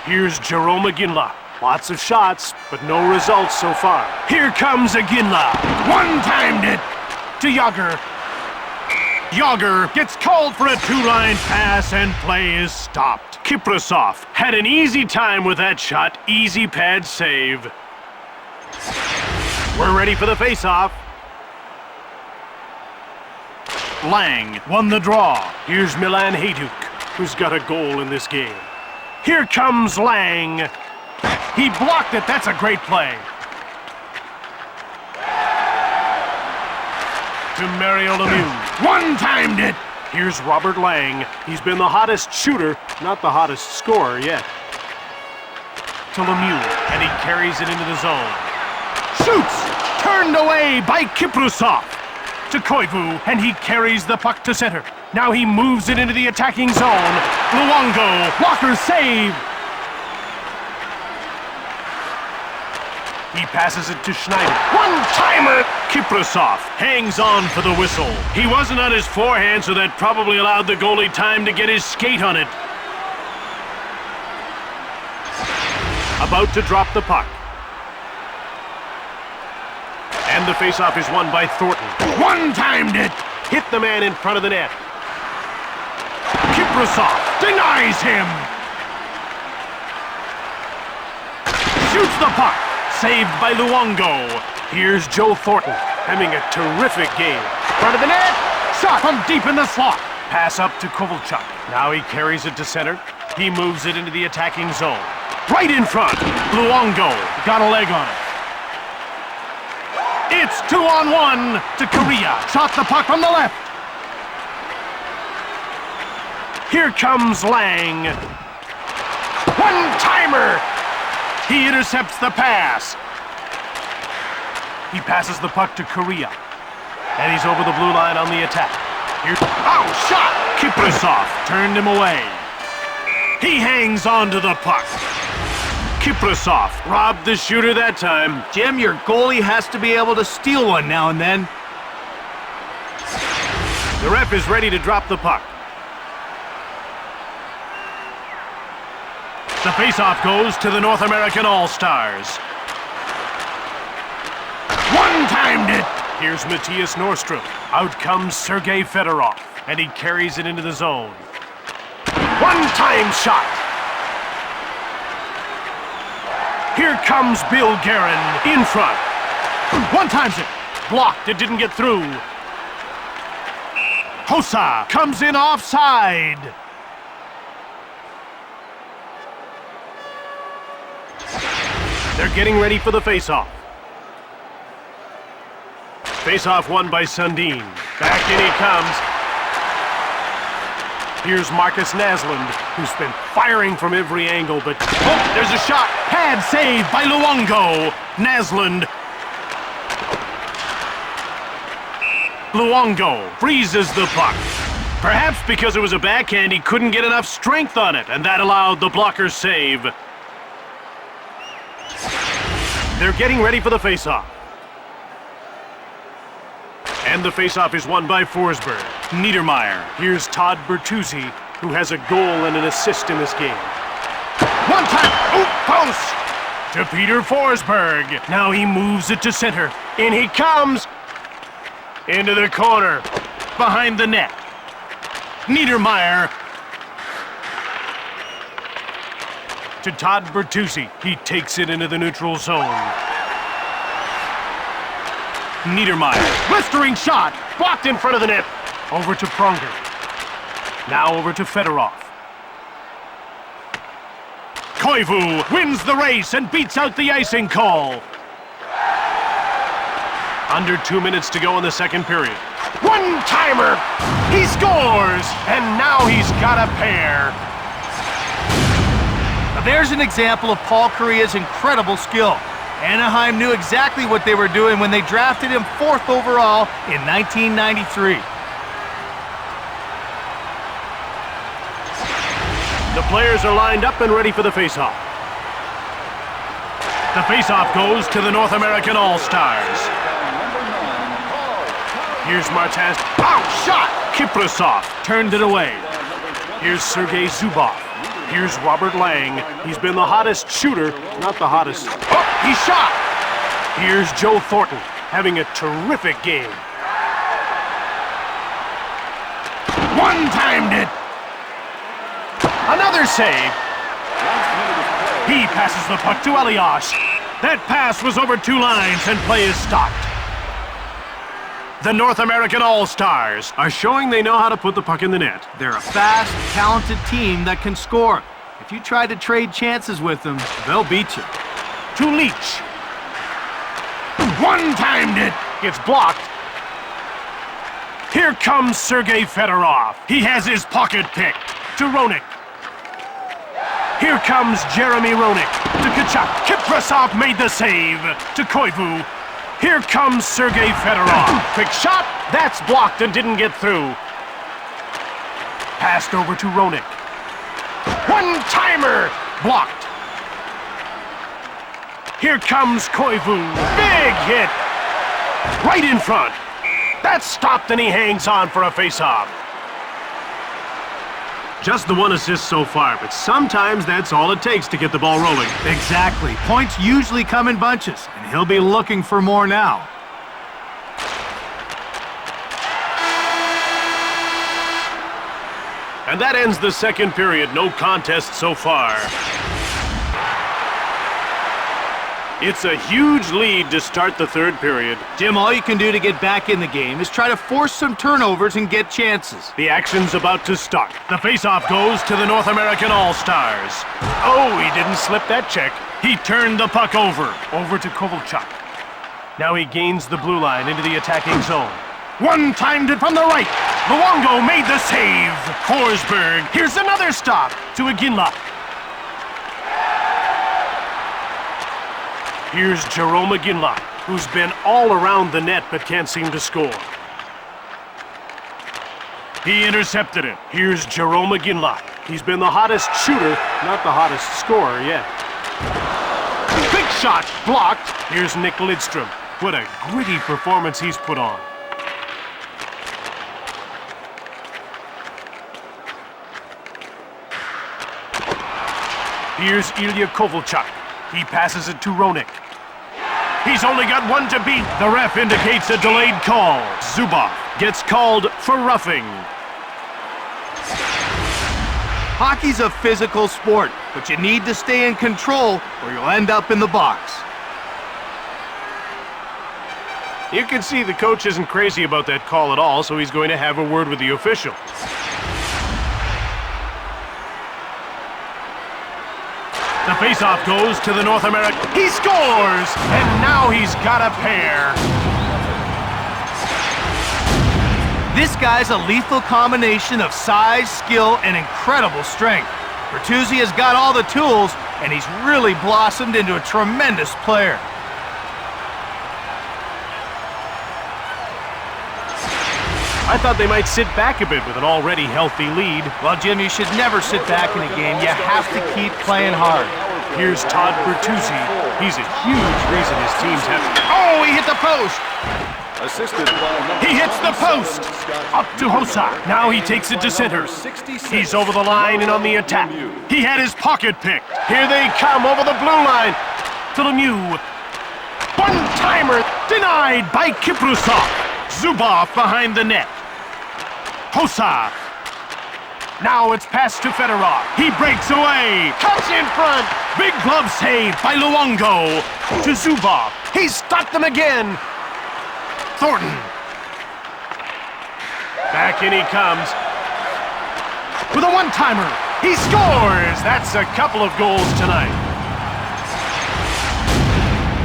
Here's Jerome Iginla. Lots of shots, but no results so far. Here comes Iginla. One-timed it to Yager. Yager gets called for a two-line pass and play is stopped. Kiprusov had an easy time with that shot. Easy pad save. We're ready for the face-off. Lang won the draw. Here's Milan Hajduk, who's got a goal in this game. Here comes Lang. He blocked it. That's a great play. To Mario Lemieux. One-timed it. Here's Robert Lang. He's been the hottest shooter, not the hottest scorer yet. To Lemieux, and he carries it into the zone. Shoots! Turned away by Kiprusov. To Koivu, and he carries the puck to center. Now he moves it into the attacking zone. Luongo, blocker save. He passes it to Schneider. One-timer! Kiprusov hangs on for the whistle. He wasn't on his forehand, so that probably allowed the goalie time to get his skate on it. About to drop the puck. And the faceoff is won by Thornton. One-timed it! Hit the man in front of the net. Kiprusov denies him! Shoots the puck! Saved by Luongo. Here's Joe Thornton, having a terrific game. Front of the net! Shot from deep in the slot! Pass up to Kovalchuk. Now he carries it to center. He moves it into the attacking zone. Right in front! Luongo got a leg on it. It's 2-on-1 to Korea. Shot the puck from the left. Here comes Lang. One-timer. He intercepts the pass. He passes the puck to Korea. And he's over the blue line on the attack. Here's... Oh, shot! Kiprusov turned him away. He hangs on to the puck. Kiprusov robbed the shooter that time. Jim, your goalie has to be able to steal one now and then. The ref is ready to drop the puck. The faceoff goes to the North American All-Stars. One-timed it! Here's Matthias Norstrom. Out comes Sergei Fedorov, and he carries it into the zone. One-time shot! Here comes Bill Guerin in front. One-times it. Blocked. It didn't get through. Hossa comes in offside. They're getting ready for the face-off. Face-off won by Sundin. Back in he comes. Here's Marcus Naslund, who's been firing from every angle, but... Oh, there's a shot! Pad saved by Luongo! Naslund. Luongo freezes the puck. Perhaps because it was a backhand, he couldn't get enough strength on it, and that allowed the blocker's save. They're getting ready for the faceoff. And the faceoff is won by Forsberg. Niedermeyer. Here's Todd Bertuzzi, who has a goal and an assist in this game. One time, post! To Peter Forsberg. Now he moves it to center. In he comes. Into the corner. Behind the net. Niedermeyer. To Todd Bertuzzi. He takes it into the neutral zone. Niedermeyer. Blistering shot. Blocked in front of the net. Over to Pronger. Now over to Fedorov. Koivu wins the race and beats out the icing call. Under 2 minutes to go in the second period. One-timer! He scores! And now he's got a pair. Now there's an example of Paul Kariya's incredible skill. Anaheim knew exactly what they were doing when they drafted him 4th overall in 1993. The players are lined up and ready for the faceoff. The faceoff goes to the North American All-Stars. Here's Martin. Shot! Kiprasov turned it away. Here's Sergei Zubov. Here's Robert Lang. He's been the hottest shooter, not the hottest. He shot! Here's Joe Thornton, having a terrific game. One-timed it! Another save. He passes the puck to Elias. That pass was over 2 lines and play is stopped. The North American All-Stars are showing they know how to put the puck in the net. They're a fast, talented team that can score. If you try to trade chances with them, they'll beat you. To Leach. One-timed it. It's blocked. Here comes Sergei Fedorov. He has his pocket picked. To Roenick. Here comes Jeremy Roenick. To Kachuk. Kiprasov made the save. To Koivu. Here comes Sergei Fedorov. Quick shot. That's blocked and didn't get through. Passed over to Roenick. One-timer. Blocked. Here comes Koivu. Big hit. Right in front. That's stopped and he hangs on for a face-off. Just the 1 assist so far, but sometimes that's all it takes to get the ball rolling. Exactly. Points usually come in bunches, and he'll be looking for more now. And that ends the second period. No contest so far. It's a huge lead to start the third period. Jim, all you can do to get back in the game is try to force some turnovers and get chances. The action's about to start. The faceoff goes to the North American All-Stars. Oh, he didn't slip that check. He turned the puck over to Kovalchuk. Now he gains the blue line into the attacking zone. One-timed it from the right. Luongo made the save. Forsberg. Here's another stop to Iginla. Here's Jerome Iginla, who's been all around the net but can't seem to score. He intercepted it. Here's Jerome Iginla. He's been the hottest shooter, not the hottest scorer yet. Big shot, blocked. Here's Nick Lidstrom. What a gritty performance he's put on. Here's Ilya Kovalchuk. He passes it to Roenick. He's only got one to beat. The ref indicates a delayed call. Zubov gets called for roughing. Hockey's a physical sport, but you need to stay in control or you'll end up in the box. You can see the coach isn't crazy about that call at all, so he's going to have a word with the official. The faceoff goes to the North American. He scores! And now he's got a pair. This guy's a lethal combination of size, skill, and incredible strength. Bertuzzi has got all the tools, and he's really blossomed into a tremendous player. I thought they might sit back a bit with an already healthy lead. Well, Jim, you should never sit back in a game. You have to keep playing hard. Here's Todd Bertuzzi. He's a huge reason his team's have... Oh, he hit the post! Assisted by He hits the post! Up to Hossa. Now he takes it to center. He's over the line and on the attack. He had his pocket picked. Here they come over the blue line. To Lemieux. One-timer denied by Kiprusov. Zubov behind the net. Hossa. Now it's passed to Fedorov. He breaks away. Cuts in front. Big glove save by Luongo. To Zubov. He stopped them again. Thornton. Back in he comes. With a one-timer. He scores. That's a couple of goals tonight.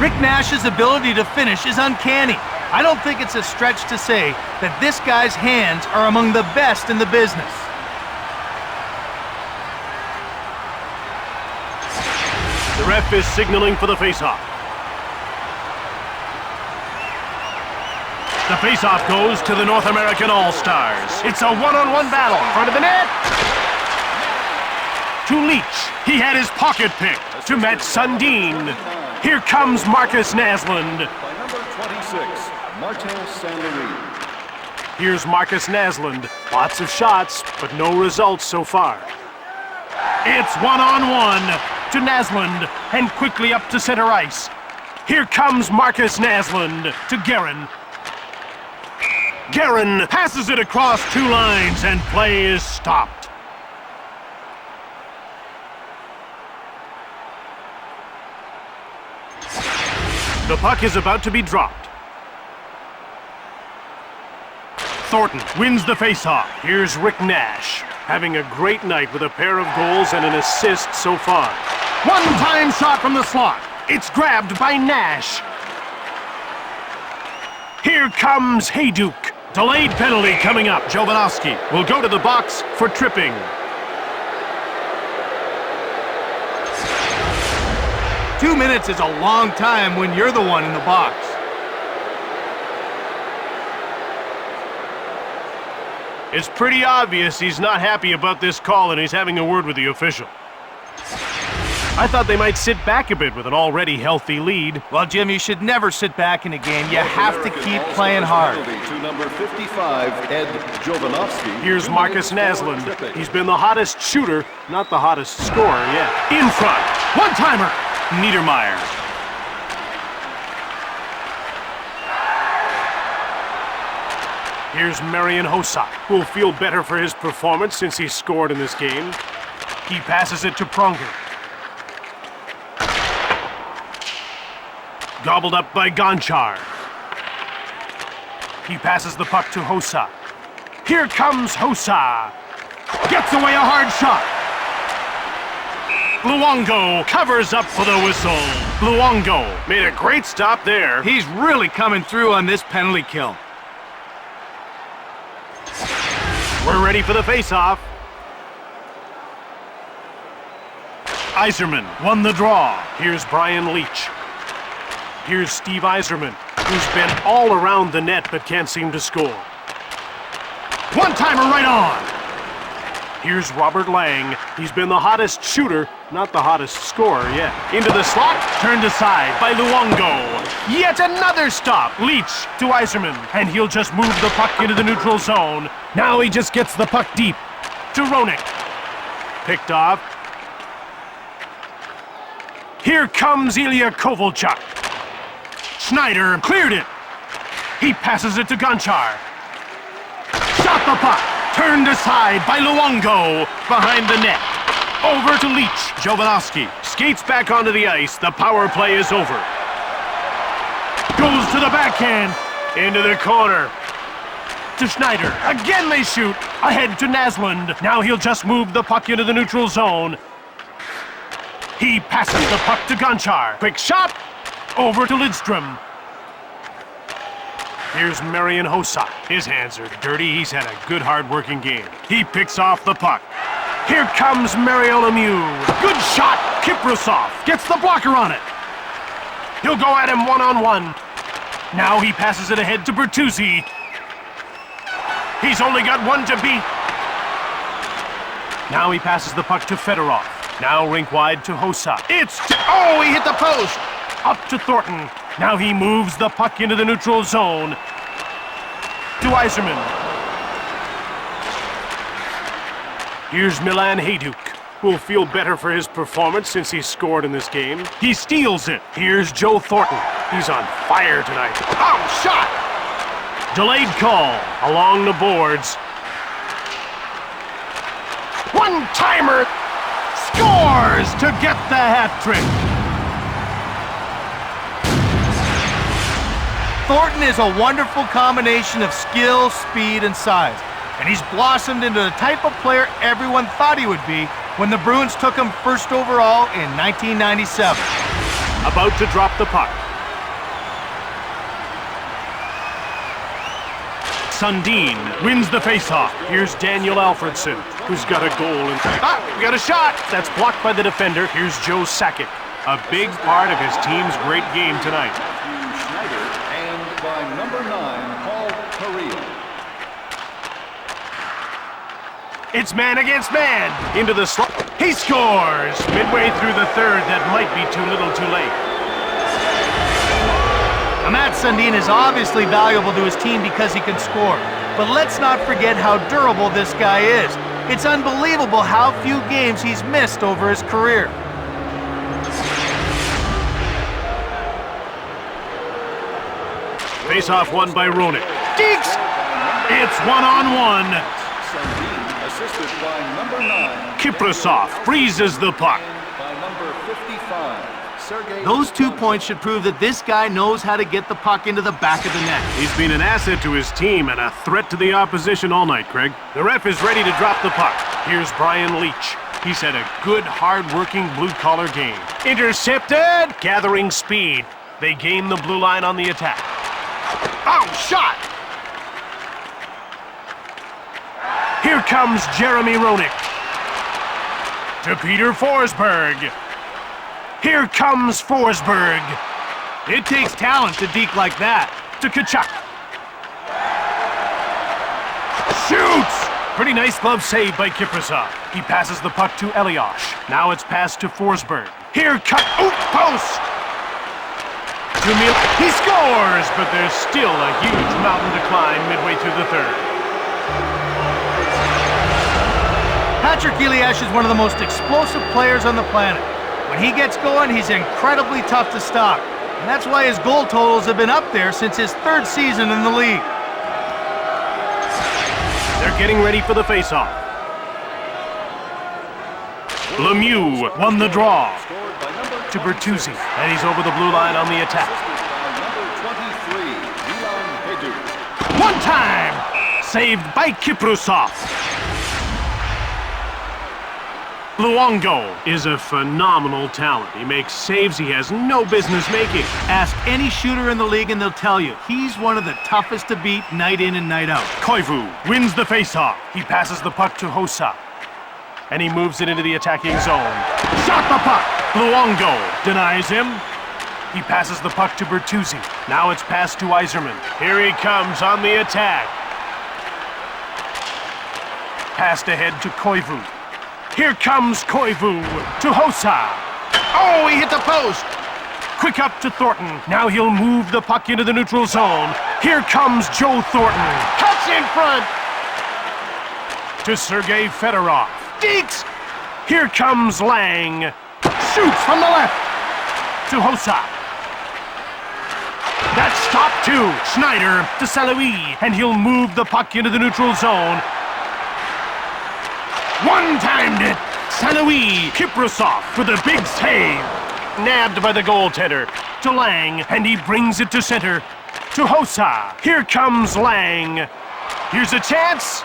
Rick Nash's ability to finish is uncanny. I don't think it's a stretch to say that this guy's hands are among the best in the business. The ref is signaling for the faceoff. The faceoff goes to the North American All-Stars. It's a one-on-one battle. Front of the net. To Leach. He had his pocket picked. To Matt Sundin. Here comes Marcus Naslund. by number 26, Martin Saint-Louis. Here's Marcus Naslund. Lots of shots, but no results so far. It's one-on-one to Naslund, and quickly up to center ice. Here comes Marcus Naslund to Guerin. Guerin passes it across two lines, and play is stopped. The puck is about to be dropped. Thornton wins the faceoff. Here's Rick Nash, having a great night with a pair of goals and an assist so far. One-time shot from the slot. It's grabbed by Nash. Here comes Hayduk. Delayed penalty coming up. Jovanovski will go to the box for tripping. Two minutes is a long time when you're the one in the box. It's pretty obvious he's not happy about this call and he's having a word with the official. I thought they might sit back a bit with an already healthy lead. Well, Jim, you should never sit back in a game. You have to keep playing hard. To number 55, Ed Jovanovski. Here's Marcus Naslund. He's been the hottest shooter, not the hottest scorer yet. In front. One-timer. Niedermeyer. Here's Marian Hossa, who will feel better for his performance since he scored in this game. He passes it to Pronger. Gobbled up by Gonchar. He passes the puck to Hossa. Here comes Hossa. Gets away a hard shot. Luongo covers up for the whistle. Luongo made a great stop there. He's really coming through on this penalty kill. We're ready for the face-off. Yzerman won the draw. Here's Brian Leach. Here's Steve Yzerman, who's been all around the net but can't seem to score. One-timer right on. Here's Robert Lang. He's been the hottest shooter, not the hottest scorer yet. Into the slot, turned aside by Luongo. Yet another stop. Leach to Yzerman, and he'll just move the puck into the neutral zone. Now he just gets the puck deep to Roenick. Picked off. Here comes Ilya Kovalchuk. Schneider cleared it. He passes it to Gonchar. Shot the puck. Turned aside by Luongo. Behind the net. Over to Leach. Jovanovski skates back onto the ice. The power play is over. Goes to the backhand. Into the corner. To Schneider. Again they shoot. Ahead to Naslund. Now he'll just move the puck into the neutral zone. He passes the puck to Gonchar. Quick shot. Over to Lidstrom. Here's Marian Hossa. His hands are dirty. He's had a good, hard-working game. He picks off the puck. Here comes Mario Lemieux. Good shot. Kiprusov gets the blocker on it. He'll go at him one-on-one. Now he passes it ahead to Bertuzzi. He's only got one to beat. Now he passes the puck to Fedorov. Now rink wide to Hossa. Oh, he hit the post! Up to Thornton. Now he moves the puck into the neutral zone. To Yzerman. Here's Milan Hajduk, who will feel better for his performance since he scored in this game. He steals it. Here's Joe Thornton. He's on fire tonight. Oh, shot! Delayed call along the boards. One-timer. Scores to get the hat trick. Thornton is a wonderful combination of skill, speed, and size. And he's blossomed into the type of player everyone thought he would be when the Bruins took him first overall in 1997. About to drop the puck. Sundin wins the faceoff. Here's Daniel Alfredson, who's got a goal. We got a shot! That's blocked by the defender. Here's Joe Sakic, a big part of his team's great game tonight. Schneider and by number 9, Paul Kariya. It's man against man. Into the slot. He scores! Midway through the third, that might be too little too late. Matt Sundin is obviously valuable to his team because he can score. But let's not forget how durable this guy is. It's unbelievable how few games he's missed over his career. Face-off won by Roenick. Deeks! It's one-on-one. Sundin assisted by number 9. Kiprasov freezes the puck. And by number 55, Sergei. Those 2 points should prove that this guy knows how to get the puck into the back of the net. He's been an asset to his team and a threat to the opposition all night, Craig. The ref is ready to drop the puck. Here's Brian Leach. He's had a good, hard-working blue-collar game. Intercepted! Gathering speed. They gain the blue line on the attack. Oh, shot! Here comes Jeremy Roenick. To Peter Forsberg. Here comes Forsberg. It takes talent to deke like that. To Kachuk. Shoots! Pretty nice glove save by Kiprasov. He passes the puck to Elias. Now it's passed to Forsberg. Here post! To Mil. He scores, but there's still a huge mountain to climb midway through the third. Patrick Elias is one of the most explosive players on the planet. When he gets going, he's incredibly tough to stop. And that's why his goal totals have been up there since his third season in the league. They're getting ready for the face-off. Lemieux won the draw to Bertuzzi, and he's over the blue line on the attack. One time! Saved by Kiprasov. Luongo is a phenomenal talent. He makes saves he has no business making. Ask any shooter in the league and they'll tell you, he's one of the toughest to beat night in and night out. Koivu wins the faceoff. He passes the puck to Hossa, and he moves it into the attacking zone. Shot the puck! Luongo denies him. He passes the puck to Bertuzzi. Now it's passed to Yzerman. Here he comes on the attack. Passed ahead to Koivu. Here comes Koivu to Hossa. Oh, he hit the post! Quick up to Thornton. Now he'll move the puck into the neutral zone. Here comes Joe Thornton. Cuts in front to Sergei Fedorov. Deeks! Here comes Lang. Shoots from the left to Hossa. That's stopped too. Schneider to St-Louis, and he'll move the puck into the neutral zone. One-timed it. St-Louis. Kiprasov with a big save. Nabbed by the goaltender. To Lang, and he brings it to center. To Hossa. Here comes Lang. Here's a chance.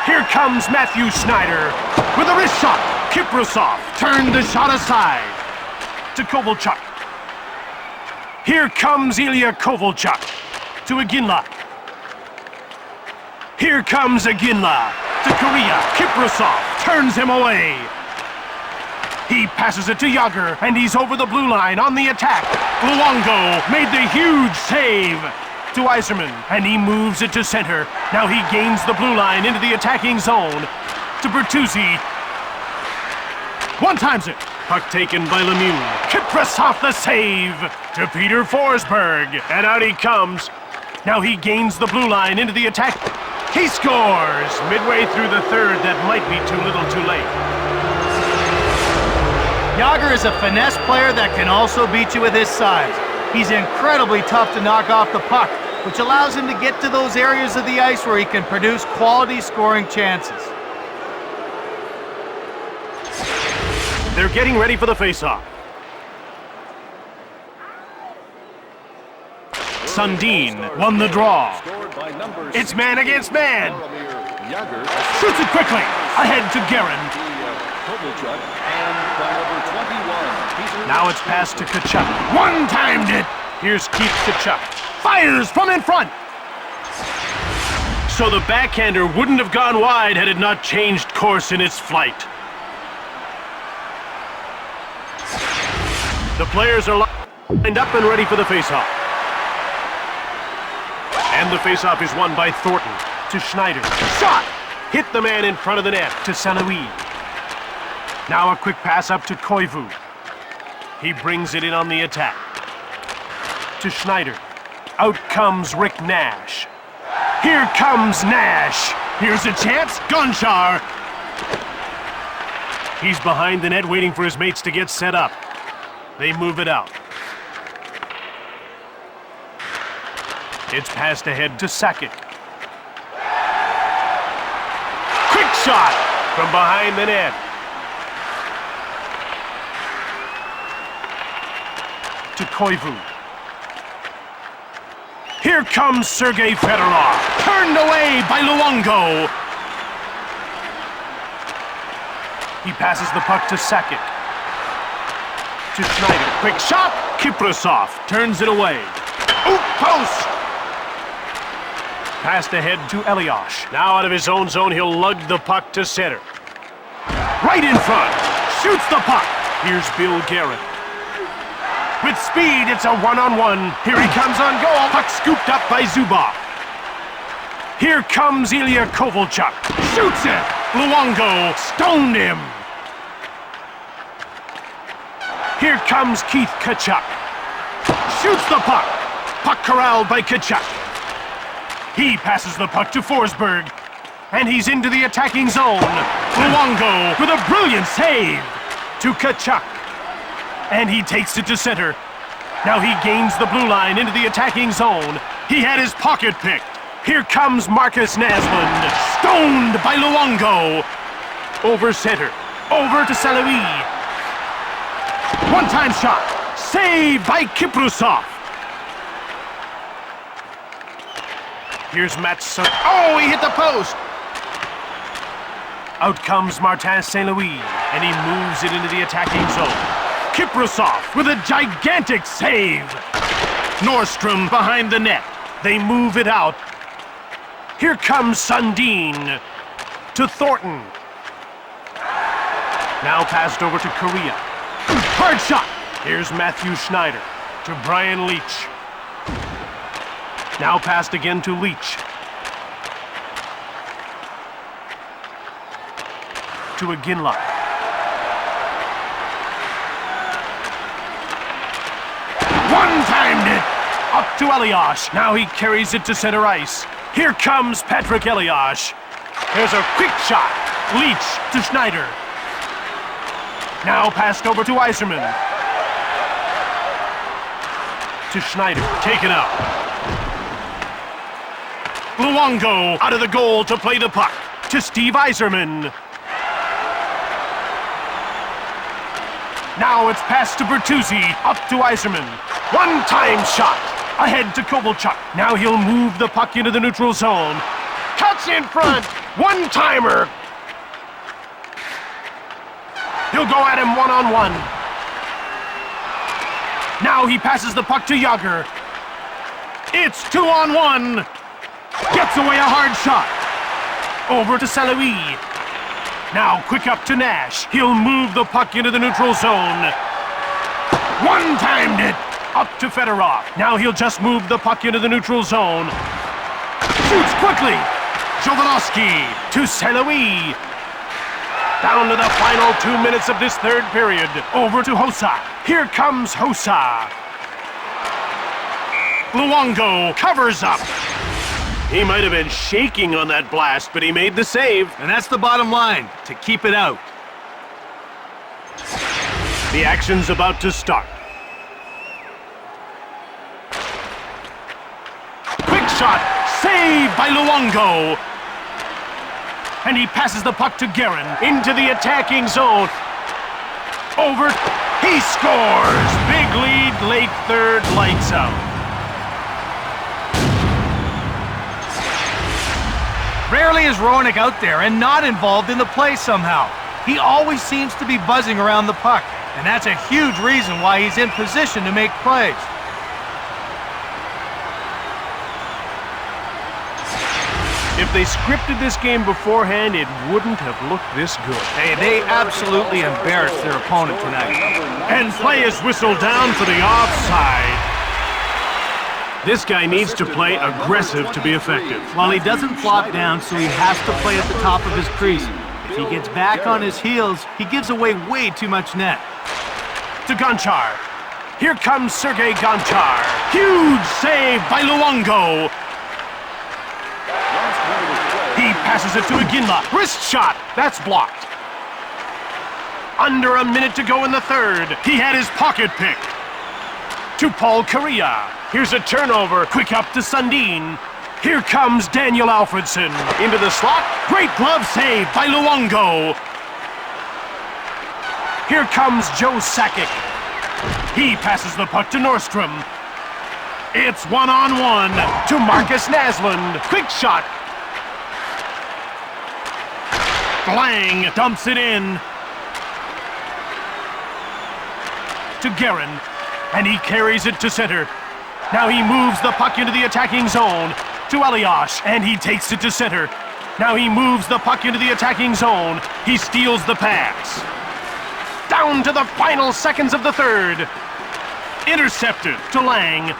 Here comes Matthew Schneider with a wrist shot. Kiprasov turned the shot aside to Kovalchuk. Here comes Ilya Kovalchuk to Iginla. Here comes Iginla to Kariya. Kiprasov turns him away. He passes it to Jágr, and he's over the blue line on the attack. Luongo made the huge save. to Yzerman, and he moves it to center. Now he gains the blue line into the attacking zone to Bertuzzi. One-times it. Puck taken by Lemieux. Kiprasov the save to Peter Forsberg, and out he comes. Now he gains the blue line into the attack. He scores! Midway through the third, that might be too little too late. Jágr is a finesse player that can also beat you with his size. He's incredibly tough to knock off the puck, which allows him to get to those areas of the ice where he can produce quality scoring chances. They're getting ready for the faceoff. Sundin won the draw. It's man against man. Shoots it quickly. Ahead to Guerin. Now it's passed to Tkachuk. One-timed it. Here's Keith Tkachuk. Fires from in front. So the backhander wouldn't have gone wide had it not changed course in its flight. The players are lined up and ready for the faceoff. And the faceoff is won by Thornton to Schneider. Shot! Hit the man in front of the net to St-Louis. Now a quick pass up to Koivu. He brings it in on the attack. To Schneider. Out comes Rick Nash. Here comes Nash. Here's a chance. Gonchar. He's behind the net waiting for his mates to get set up. They move it out. It's passed ahead to Sakic. Quick shot from behind the net. To Koivu. Here comes Sergei Fedorov. Turned away by Luongo. He passes the puck to Sakic. To Schneider. Quick shot. Kiprasov turns it away. Oop, post. Passed ahead to Elias. Now out of his own zone, he'll lug the puck to center. Right in front. Shoots the puck. Here's Bill Guerin. With speed, it's a one-on-one. Here he comes on goal. Puck scooped up by Zubov. Here comes Ilya Kovalchuk. Shoots it. Luongo stoned him. Here comes Keith Tkachuk. Shoots the puck. Puck corralled by Tkachuk. He passes the puck to Forsberg. And he's into the attacking zone. Luongo with a brilliant save to Tkachuk. And he takes it to center. Now he gains the blue line into the attacking zone. He had his pocket picked. Here comes Marcus Naslund. Stoned by Luongo. Over center. Over to St-Louis. One-time shot. Saved by Kiprasov. Here's Matt Sutton. Oh, he hit the post. Out comes Martin St-Louis. And he moves it into the attacking zone. Kiprasov with a gigantic save. Nordstrom behind the net. They move it out. Here comes Sundin to Thornton. Now passed over to Korea. Hard shot. Here's Matthew Schneider to Brian Leach. Now passed again to Leach. To Iginla. One-timed it. Up to Elias. Now he carries it to center ice. Here comes Patrick Elias. There's a quick shot. Leach to Schneider. Now passed over to Yzerman. To Schneider. Taken out. Luongo out of the goal to play the puck. To Steve Yzerman. Now it's passed to Bertuzzi. Up to Yzerman. One-time shot. Ahead to Kovalchuk. Now he'll move the puck into the neutral zone. Cuts in front. One-timer. He'll go at him one-on-one. Now he passes the puck to Jágr. It's 2-on-1. Gets away a hard shot. Over to St-Louis. Now quick up to Nash. He'll move the puck into the neutral zone. One-timed it. Up to Fedorov. Now he'll just move the puck into the neutral zone. Shoots quickly. Jovanovski to St. Louis. Down to the final 2 minutes of this third period. Over to Hossa. Here comes Hossa. Luongo covers up. He might have been shaking on that blast, but he made the save. And that's the bottom line, to keep it out. The action's about to start. Quick shot, saved by Luongo. And he passes the puck to Guerin into the attacking zone. Over, he scores! Big lead, late third, lights out. Rarely is Roenick out there and not involved in the play somehow. He always seems to be buzzing around the puck, and that's a huge reason why he's in position to make plays. If they scripted this game beforehand, it wouldn't have looked this good. Hey, they absolutely embarrassed their opponent tonight. And play is whistled down for the offside. This guy needs to play aggressive to be effective. Well, he doesn't flop down, so he has to play at the top of his crease. If he gets back on his heels, he gives away way too much net. To Gonchar. Here comes Sergei Gonchar. Huge save by Luongo. He passes it to Iginla. Wrist shot. That's blocked. Under a minute to go in the third. He had his pocket picked. To Paul Kariya. Here's a turnover. Quick up to Sundin. Here comes Daniel Alfredson. Into the slot. Great glove save by Luongo. Here comes Joe Sakic. He passes the puck to Nordstrom. It's one-on-one to Marcus Naslund. Quick shot. Lang dumps it in. To Guerin. And he carries it to center. Now he moves the puck into the attacking zone. To Elias, and he takes it to center. Now he moves the puck into the attacking zone. He steals the pass. Down to the final seconds of the third. Intercepted to Lang.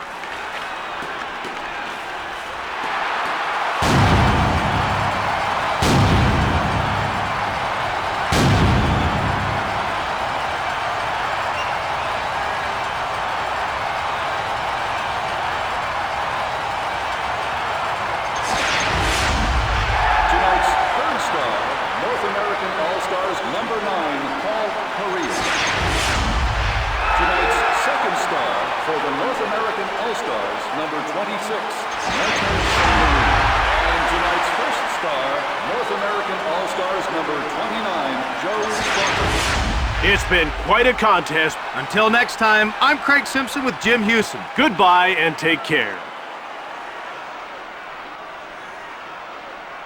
It's been quite a contest. Until next time, I'm Craig Simpson with Jim Houston. Goodbye and take care.